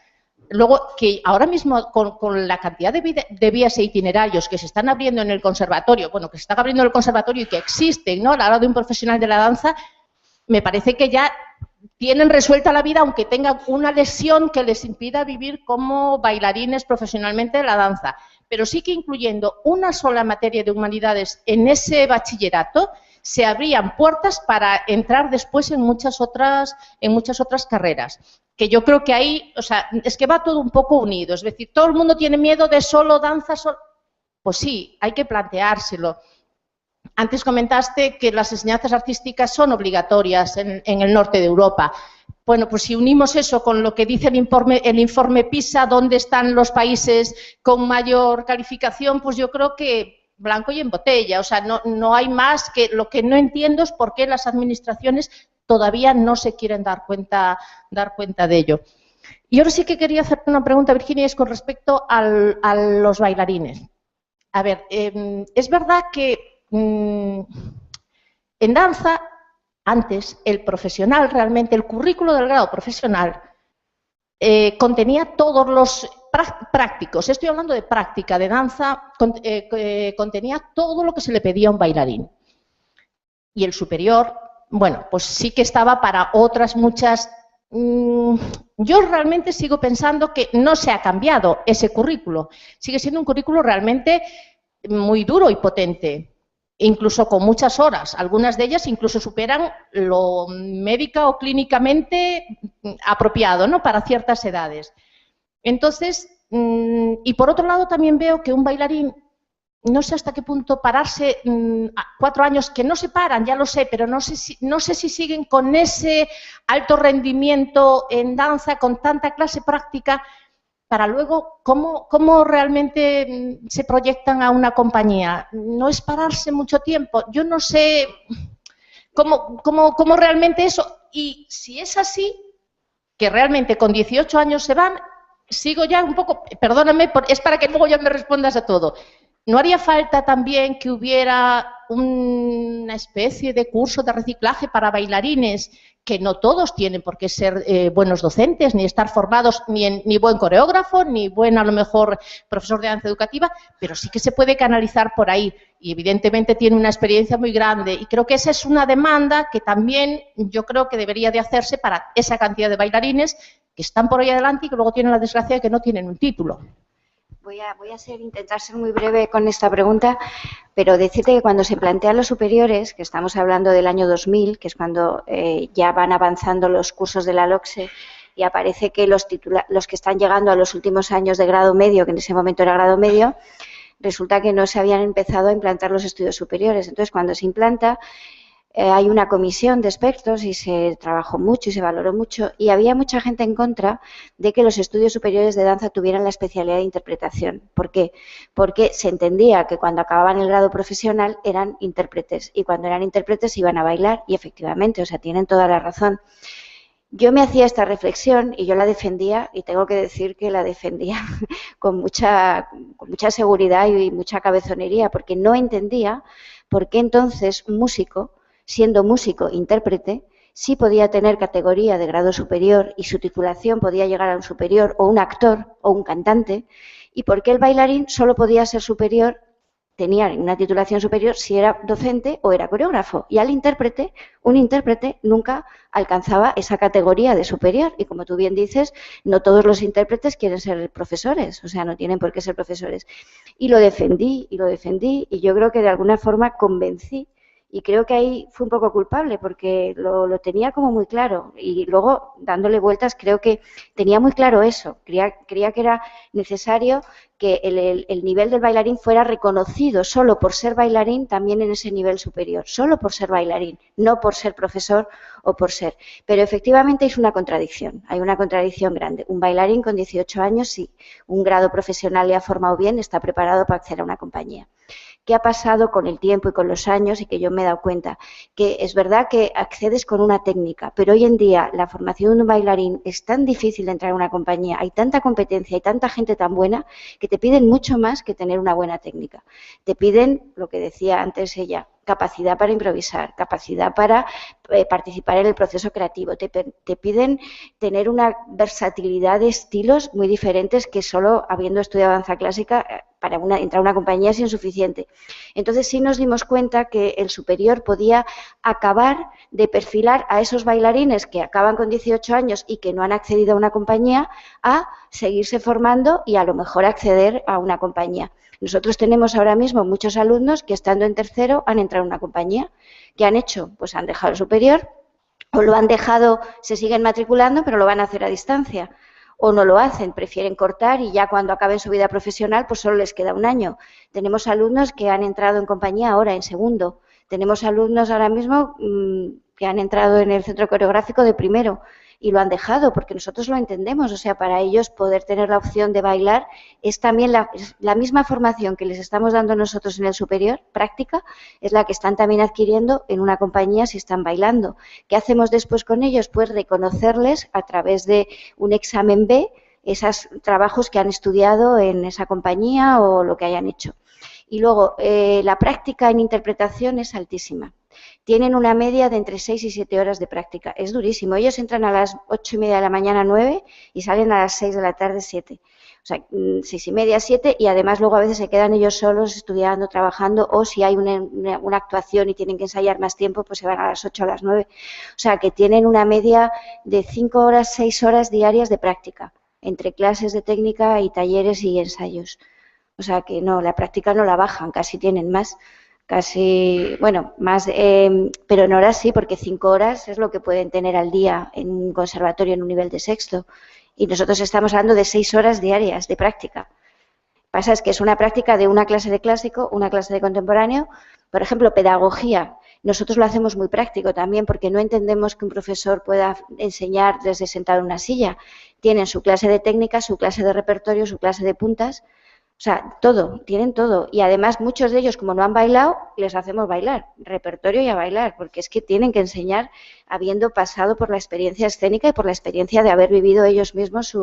Speaker 6: Luego, que ahora mismo con la cantidad de vías e itinerarios que se están abriendo en el conservatorio, bueno, que se están abriendo en el conservatorio y que existen, ¿no?, a la hora de un profesional de la danza, me parece que ya tienen resuelta la vida, aunque tengan una lesión que les impida vivir como bailarines profesionalmente de la danza. Pero sí que incluyendo una sola materia de humanidades en ese bachillerato, se abrían puertas para entrar después en muchas otras carreras. Que yo creo que ahí, o sea, es que va todo un poco unido. Es decir, todo el mundo tiene miedo de solo danza, pues sí, hay que planteárselo. Antes comentaste que las enseñanzas artísticas son obligatorias en el norte de Europa. Bueno, pues si unimos eso con lo que dice el informe PISA, dónde están los países con mayor calificación, pues yo creo que blanco y en botella. O sea, no hay más. Que lo que no entiendo es por qué las administraciones todavía no se quieren dar cuenta de ello. Y ahora sí que quería hacerte una pregunta, Virginia, es con respecto a los bailarines. A ver, es verdad que en danza, antes, el profesional, realmente, el currículo del grado profesional contenía todos los prácticos, estoy hablando de práctica de danza, contenía todo lo que se le pedía a un bailarín. Y el superior, bueno, pues sí que estaba para otras muchas. Yo realmente sigo pensando que no se ha cambiado ese currículo. Sigue siendo un currículo realmente muy duro y potente, incluso con muchas horas. Algunas de ellas incluso superan lo médica o clínicamente apropiado, ¿no?, para ciertas edades. Entonces, y por otro lado también veo que un bailarín no sé hasta qué punto pararse 4 años, que no se paran, ya lo sé, pero no sé si siguen con ese alto rendimiento en danza, con tanta clase práctica, para luego cómo realmente se proyectan a una compañía. No es pararse mucho tiempo. Yo no sé cómo realmente eso. Y si es así, que realmente con 18 años se van, sigo ya un poco, perdóname, es para que luego ya me respondas a todo. ¿No haría falta también que hubiera una especie de curso de reciclaje para bailarines, que no todos tienen por qué ser buenos docentes, ni estar formados ni buen coreógrafo, ni buen, a lo mejor, profesor de danza educativa, pero sí que se puede canalizar por ahí? Y evidentemente tiene una experiencia muy grande, y creo que esa es una demanda que también yo creo que debería de hacerse para esa cantidad de bailarines que están por ahí adelante y que luego tienen la desgracia de que no tienen un título.
Speaker 7: Voy a intentar ser muy breve con esta pregunta, pero decirte que cuando se plantean los superiores, que estamos hablando del año 2000, que es cuando ya van avanzando los cursos de la LOCSE, y aparece que los que están llegando a los últimos años de grado medio, que en ese momento era grado medio, resulta que no se habían empezado a implantar los estudios superiores. Entonces, cuando se implanta, hay una comisión de expertos y se trabajó mucho y se valoró mucho, y había mucha gente en contra de que los estudios superiores de danza tuvieran la especialidad de interpretación. ¿Por qué? Porque se entendía que cuando acababan el grado profesional eran intérpretes, y cuando eran intérpretes iban a bailar, y efectivamente, o sea, tienen toda la razón. Yo me hacía esta reflexión y yo la defendía, y tengo que decir que la defendía con mucha seguridad y mucha cabezonería, porque no entendía por qué entonces un músico, siendo músico intérprete, sí podía tener categoría de grado superior y su titulación podía llegar a un superior, o un actor o un cantante, y por qué el bailarín solo podía ser superior, tenía una titulación superior, si era docente o era coreógrafo, y al intérprete, un intérprete nunca alcanzaba esa categoría de superior, y como tú bien dices, no todos los intérpretes quieren ser profesores, o sea, no tienen por qué ser profesores. Y lo defendí, y yo creo que de alguna forma convencí. Y creo que ahí fue un poco culpable, porque lo tenía como muy claro, y luego, dándole vueltas, creo que tenía muy claro eso. Creía que era necesario que el nivel del bailarín fuera reconocido solo por ser bailarín, también en ese nivel superior, solo por ser bailarín, no por ser profesor o por ser. Pero efectivamente hay una contradicción grande. Un bailarín con 18 años, sí, un grado profesional le ha formado bien, está preparado para acceder a una compañía. ¿Qué ha pasado con el tiempo y con los años? Y que yo me he dado cuenta que es verdad que accedes con una técnica, pero hoy en día la formación de un bailarín es tan difícil de entrar a una compañía, hay tanta competencia, hay tanta gente tan buena, que te piden mucho más que tener una buena técnica. Te piden, lo que decía antes ella, capacidad para improvisar, capacidad para participar en el proceso creativo. Te piden tener una versatilidad de estilos muy diferentes que solo habiendo estudiado danza clásica para entrar a una compañía es insuficiente. Entonces sí nos dimos cuenta que el superior podía acabar de perfilar a esos bailarines que acaban con 18 años y que no han accedido a una compañía a seguirse formando y a lo mejor acceder a una compañía. Nosotros tenemos ahora mismo muchos alumnos que estando en tercero han entrado en una compañía. ¿Qué han hecho? Pues han dejado el superior, o lo han dejado, se siguen matriculando, pero lo van a hacer a distancia. O no lo hacen, prefieren cortar y ya cuando acaben su vida profesional pues solo les queda un año. Tenemos alumnos que han entrado en compañía ahora en segundo. Tenemos alumnos ahora mismo que han entrado en el centro coreográfico de primero y lo han dejado porque nosotros lo entendemos. O sea, para ellos poder tener la opción de bailar es también la misma formación que les estamos dando nosotros en el superior, práctica, es la que están también adquiriendo en una compañía si están bailando. ¿Qué hacemos después con ellos? Pues reconocerles a través de un examen B esos trabajos que han estudiado en esa compañía o lo que hayan hecho. Y luego, la práctica en interpretación es altísima. Tienen una media de entre 6 y 7 horas de práctica. Es durísimo. Ellos entran a las 8:30 de la mañana, 9, y salen a las 6 de la tarde, 7. O sea, 6:30, 7, y además luego a veces se quedan ellos solos estudiando, trabajando, o si hay una actuación y tienen que ensayar más tiempo, pues se van a las 8 o a las 9. O sea, que tienen una media de 5 horas, 6 horas diarias de práctica, entre clases de técnica y talleres y ensayos. O sea, que no, la práctica no la bajan, casi tienen más. Casi, bueno, más, pero en horas sí, porque 5 horas es lo que pueden tener al día en un conservatorio en un nivel de sexto. Y nosotros estamos hablando de 6 horas diarias de práctica. Pasa es que es una práctica de una clase de clásico, una clase de contemporáneo. Por ejemplo, pedagogía. Nosotros lo hacemos muy práctico también porque no entendemos que un profesor pueda enseñar desde sentado en una silla. Tienen su clase de técnica, su clase de repertorio, su clase de puntas. O sea, todo, tienen todo. Y además muchos de ellos, como no han bailado, les hacemos bailar, repertorio y a bailar, porque es que tienen que enseñar habiendo pasado por la experiencia escénica y por la experiencia de haber vivido ellos mismos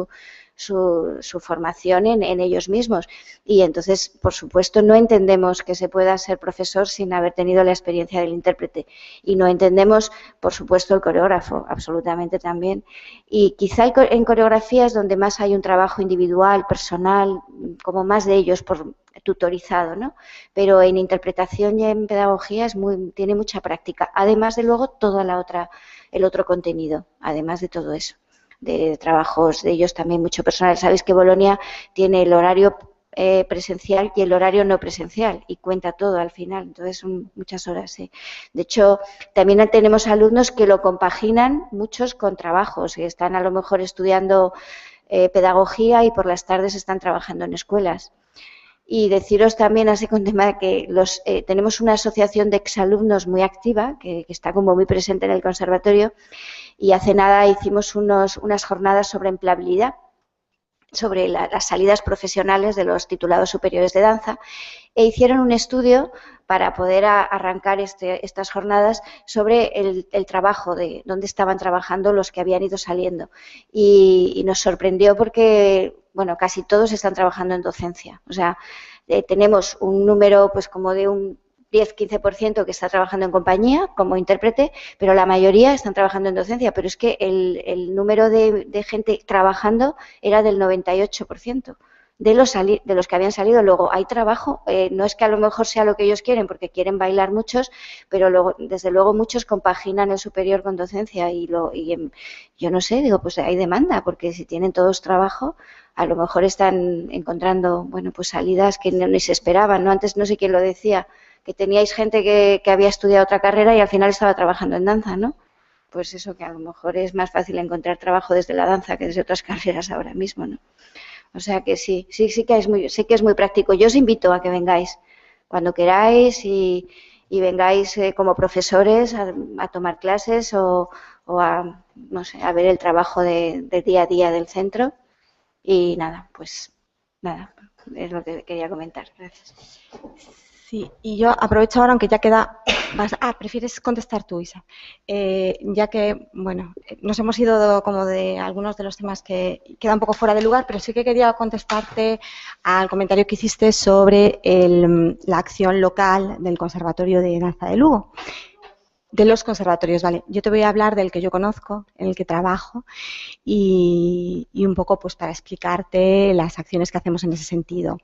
Speaker 7: su formación en ellos mismos. Y entonces, por supuesto, no entendemos que se pueda ser profesor sin haber tenido la experiencia del intérprete. Y no entendemos, por supuesto, el coreógrafo, absolutamente también. Y quizá en coreografía es donde más hay un trabajo individual, personal, como más de ellos por tutorizado, ¿no? Pero en interpretación y en pedagogía tiene mucha práctica. Además de luego el otro contenido, además de todo eso, de trabajos de ellos también mucho personal. Sabéis que Bolonia tiene el horario presencial y el horario no presencial y cuenta todo al final, entonces son muchas horas. Sí. De hecho, también tenemos alumnos que lo compaginan muchos con trabajos, que están a lo mejor estudiando pedagogía y por las tardes están trabajando en escuelas. Y deciros también, así con tema de que tenemos una asociación de exalumnos muy activa, que está como muy presente en el conservatorio, y hace nada hicimos unas jornadas sobre empleabilidad, sobre las salidas profesionales de los titulados superiores de danza, e hicieron un estudio para poder arrancar estas jornadas sobre el trabajo, de dónde estaban trabajando los que habían ido saliendo. Y nos sorprendió porque, bueno, casi todos están trabajando en docencia. O sea, tenemos un número pues como de un 10-15% que está trabajando en compañía como intérprete, pero la mayoría están trabajando en docencia. Pero es que el número de gente trabajando era del 98%. De los que habían salido. Luego hay trabajo, no es que a lo mejor sea lo que ellos quieren, porque quieren bailar muchos, pero luego, desde luego muchos compaginan el superior con docencia yo no sé, digo, pues hay demanda, porque si tienen todos trabajo, a lo mejor están encontrando, bueno, pues salidas que ni se esperaban, ¿no? Antes no sé quién lo decía, que teníais gente que había estudiado otra carrera y al final estaba trabajando en danza, ¿no? Pues eso, que a lo mejor es más fácil encontrar trabajo desde la danza que desde otras carreras ahora mismo, ¿no? O sea que sí que es muy práctico. Yo os invito a que vengáis cuando queráis y vengáis como profesores a tomar clases o a, no sé, a ver el trabajo de día a día del centro. Y nada, pues nada, es lo que quería comentar. Gracias.
Speaker 5: Sí, y yo aprovecho ahora, aunque ya queda más... ¿prefieres contestar tú, Isa? Ya que, bueno, nos hemos ido como de algunos de los temas que quedan un poco fuera de lugar, pero sí que quería contestarte al comentario que hiciste sobre la acción local del Conservatorio de Danza de Lugo. De los conservatorios, vale. Yo te voy a hablar del que yo conozco, en el que trabajo, y un poco pues para explicarte las acciones que hacemos en ese sentido.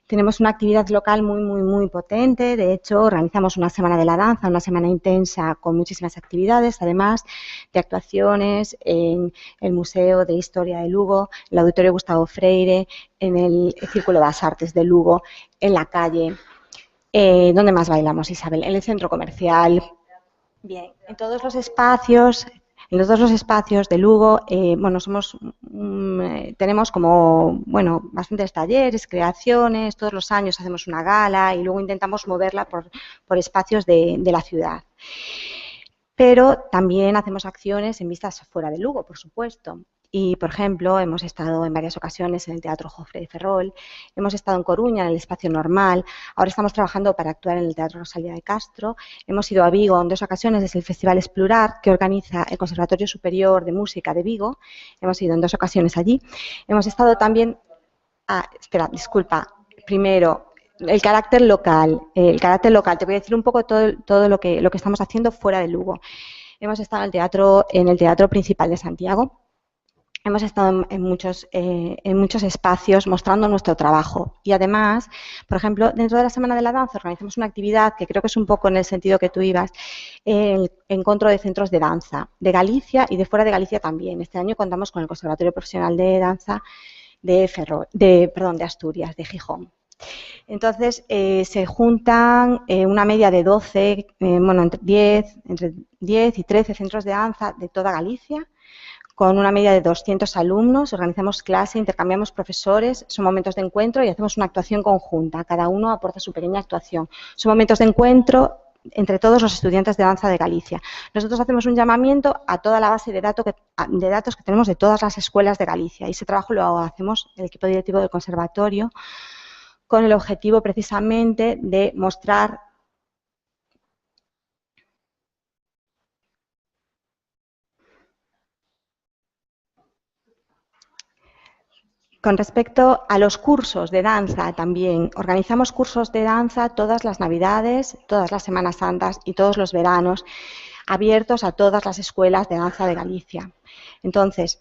Speaker 5: Tenemos una actividad local muy potente. De hecho, organizamos una semana de la danza, una semana intensa con muchísimas actividades, además de actuaciones en el Museo de Historia de Lugo, el Auditorio Gustavo Freire, en el Círculo de las Artes de Lugo, en la calle. ¿Dónde más bailamos, Isabel? En el centro comercial. Bien, en todos los espacios de Lugo, bueno, tenemos como, bueno, bastantes talleres, creaciones, todos los años hacemos una gala y luego intentamos moverla por espacios de la ciudad. Pero también hacemos acciones en vistas fuera de Lugo, por supuesto. Y, por ejemplo, hemos estado en varias ocasiones en el Teatro Jofre de Ferrol, hemos estado en Coruña, en el Espacio Normal, ahora estamos trabajando para actuar en el Teatro Rosalía de Castro, hemos ido a Vigo en 2 ocasiones desde el Festival Explorar, que organiza el Conservatorio Superior de Música de Vigo, hemos ido en 2 ocasiones allí. Hemos estado también, primero, el carácter local, te voy a decir un poco todo lo que estamos haciendo fuera de Lugo. Hemos estado en el Teatro Principal de Santiago. Hemos estado en muchos espacios mostrando nuestro trabajo y además, por ejemplo, dentro de la Semana de la Danza organizamos una actividad que creo que es un poco en el sentido que tú ibas, el encuentro de centros de danza de Galicia y de fuera de Galicia también. Este año contamos con el Conservatorio Profesional de Danza de Asturias, de Gijón. Entonces, se juntan una media de 12, entre 10 y 13 centros de danza de toda Galicia, con una media de 200 alumnos, organizamos clase, intercambiamos profesores, son momentos de encuentro y hacemos una actuación conjunta. Cada uno aporta su pequeña actuación. Son momentos de encuentro entre todos los estudiantes de danza de Galicia. Nosotros hacemos un llamamiento a toda la base de datos que tenemos de todas las escuelas de Galicia. Y ese trabajo lo hacemos el equipo directivo del conservatorio con el objetivo precisamente de mostrar Con respecto a los cursos de danza también, organizamos cursos de danza todas las Navidades, todas las Semanas Santas y todos los veranos, abiertos a todas las escuelas de danza de Galicia. Entonces,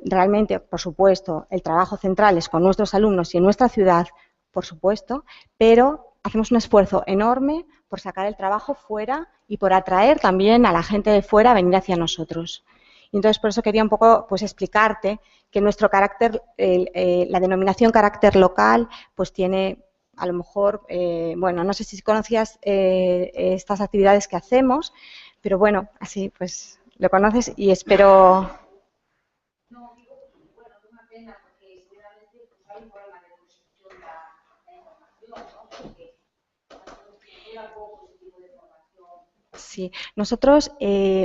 Speaker 5: realmente, por supuesto, el trabajo central es con nuestros alumnos y en nuestra ciudad, por supuesto, pero hacemos un esfuerzo enorme por sacar el trabajo fuera y por atraer también a la gente de fuera a venir hacia nosotros. Y entonces, por eso quería un poco pues, explicarte que nuestro carácter, la denominación carácter local, pues tiene a lo mejor, bueno, no sé si conocías estas actividades que hacemos, pero bueno, así pues lo conoces y espero...
Speaker 9: No, digo, bueno, es una pena porque seguramente pues, hay un problema de difusión de la información, ¿no? Porque llega poco ese tipo de información.
Speaker 5: Sí, nosotros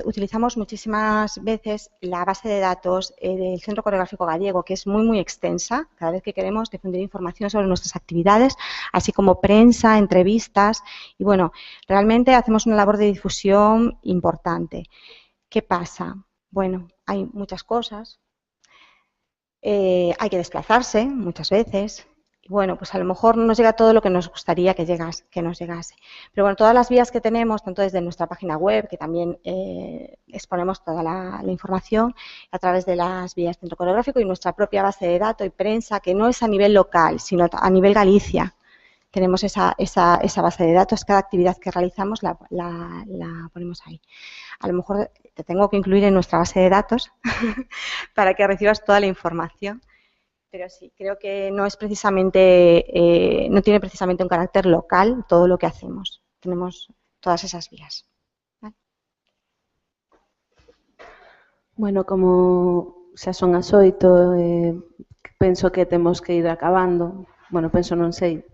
Speaker 5: utilizamos muchísimas veces la base de datos del Centro Coreográfico Gallego, que es muy extensa, cada vez que queremos difundir información sobre nuestras actividades, así como prensa, entrevistas, y bueno, realmente hacemos una labor de difusión importante. ¿Qué pasa? Bueno, hay muchas cosas, hay que desplazarse muchas veces. Y bueno, pues a lo mejor no nos llega todo lo que nos gustaría que nos llegase. Pero bueno, todas las vías que tenemos, tanto desde nuestra página web, que también exponemos toda la información, a través de las vías Centro Coreográfico y nuestra propia base de datos y prensa, que no es a nivel local, sino a nivel Galicia. Tenemos esa base de datos, cada actividad que realizamos la ponemos ahí. A lo mejor te tengo que incluir en nuestra base de datos para que recibas toda la información. Pero sí, creo que no es precisamente, no tiene precisamente un carácter local todo lo que hacemos. Tenemos todas esas vías. ¿Vale?
Speaker 1: Bueno, como xa son as 8, penso que temos que ir acabando. Bueno, penso, non sei,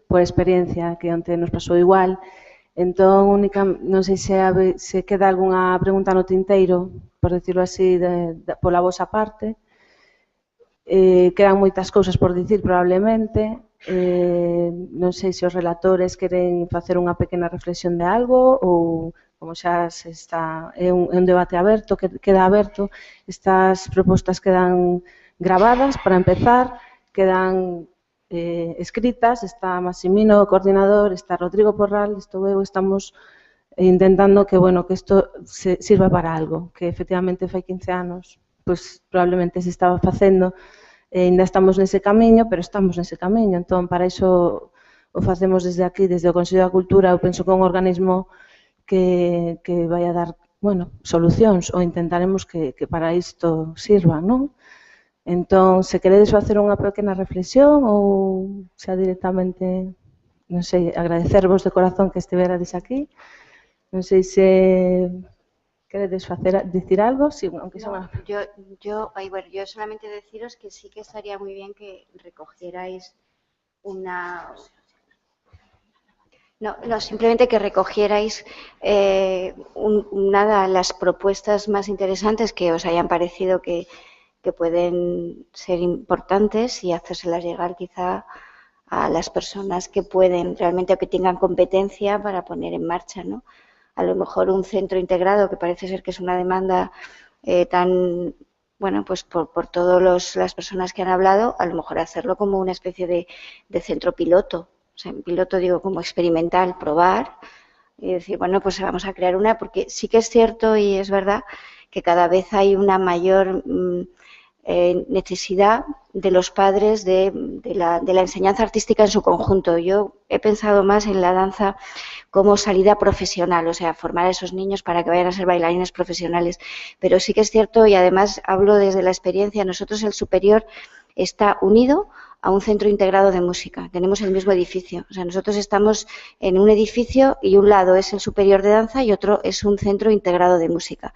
Speaker 1: por experiencia, que onte nos pasou igual. Entón, non sei se queda algunha pregunta no tinteiro, por decirlo así, pola vosa parte. Quedan moitas cousas por dicir probablemente, non sei se os relatores queren facer unha pequena reflexión de algo ou como xa se está, é un debate aberto, que queda aberto, estas propostas quedan gravadas para empezar, quedan escritas, está Maximino, o coordinador, está Rodrigo Porral, estou eu, estamos intentando que, bueno, que isto sirva para algo, que efectivamente fai 15 anos pois probablemente se estaba facendo, ainda estamos nese camiño, pero estamos nese camiño, entón para iso o facemos desde aquí, desde o Consello da Cultura, eu penso que é un organismo que vai a dar, bueno, solucións, ou intentaremos que para isto sirva, non? Entón, se queredes facer unha pequena reflexión ou xa directamente, non sei, agradecervos de corazón que estiverades aquí, non sei se... ¿Queréis decir algo? Sí, aunque sea una...
Speaker 7: Yo solamente deciros que sí que estaría muy bien que recogierais una... No, simplemente que recogierais las propuestas más interesantes que os hayan parecido que pueden ser importantes y hacérselas llegar quizá a las personas que pueden realmente o que tengan competencia para poner en marcha, ¿no? A lo mejor un centro integrado, que parece ser que es una demanda tan, bueno, pues por todas las personas que han hablado, a lo mejor hacerlo como una especie de centro piloto. O sea, piloto digo como experimental, probar y decir, bueno, pues vamos a crear una, porque sí que es cierto y es verdad que cada vez hay una mayor necesidad de los padres de la enseñanza artística en su conjunto. Yo he pensado más en la danza como salida profesional, o sea, formar a esos niños para que vayan a ser bailarines profesionales. Pero sí que es cierto, y además hablo desde la experiencia, nosotros el superior está unido a un centro integrado de música. Tenemos el mismo edificio. O sea, nosotros estamos en un edificio y un lado es el superior de danza y otro es un centro integrado de música.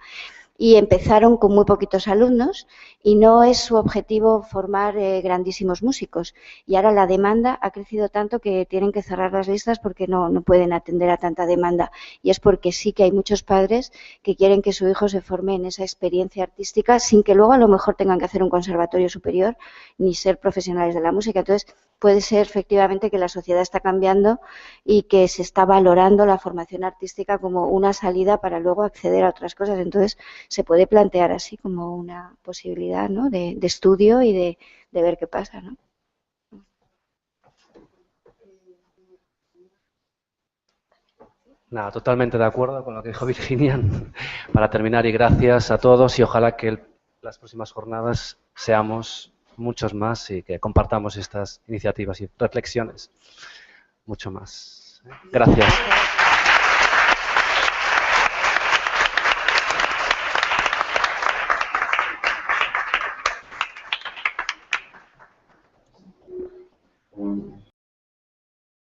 Speaker 7: y empezaron con muy poquitos alumnos y no es su objetivo formar grandísimos músicos. Y ahora la demanda ha crecido tanto que tienen que cerrar las listas porque no pueden atender a tanta demanda. Y es porque sí que hay muchos padres que quieren que su hijo se forme en esa experiencia artística sin que luego a lo mejor tengan que hacer un conservatorio superior ni ser profesionales de la música. Entonces, puede ser efectivamente que la sociedad está cambiando y que se está valorando la formación artística como una salida para luego acceder a otras cosas. Entonces, se puede plantear así como una posibilidad, ¿no?, de estudio y de ver qué pasa, ¿no?
Speaker 2: Nada, totalmente de acuerdo con lo que dijo Virginia. Para terminar, y gracias a todos, y ojalá que las próximas jornadas seamos muchos más y que compartamos estas iniciativas y reflexiones mucho más. Gracias.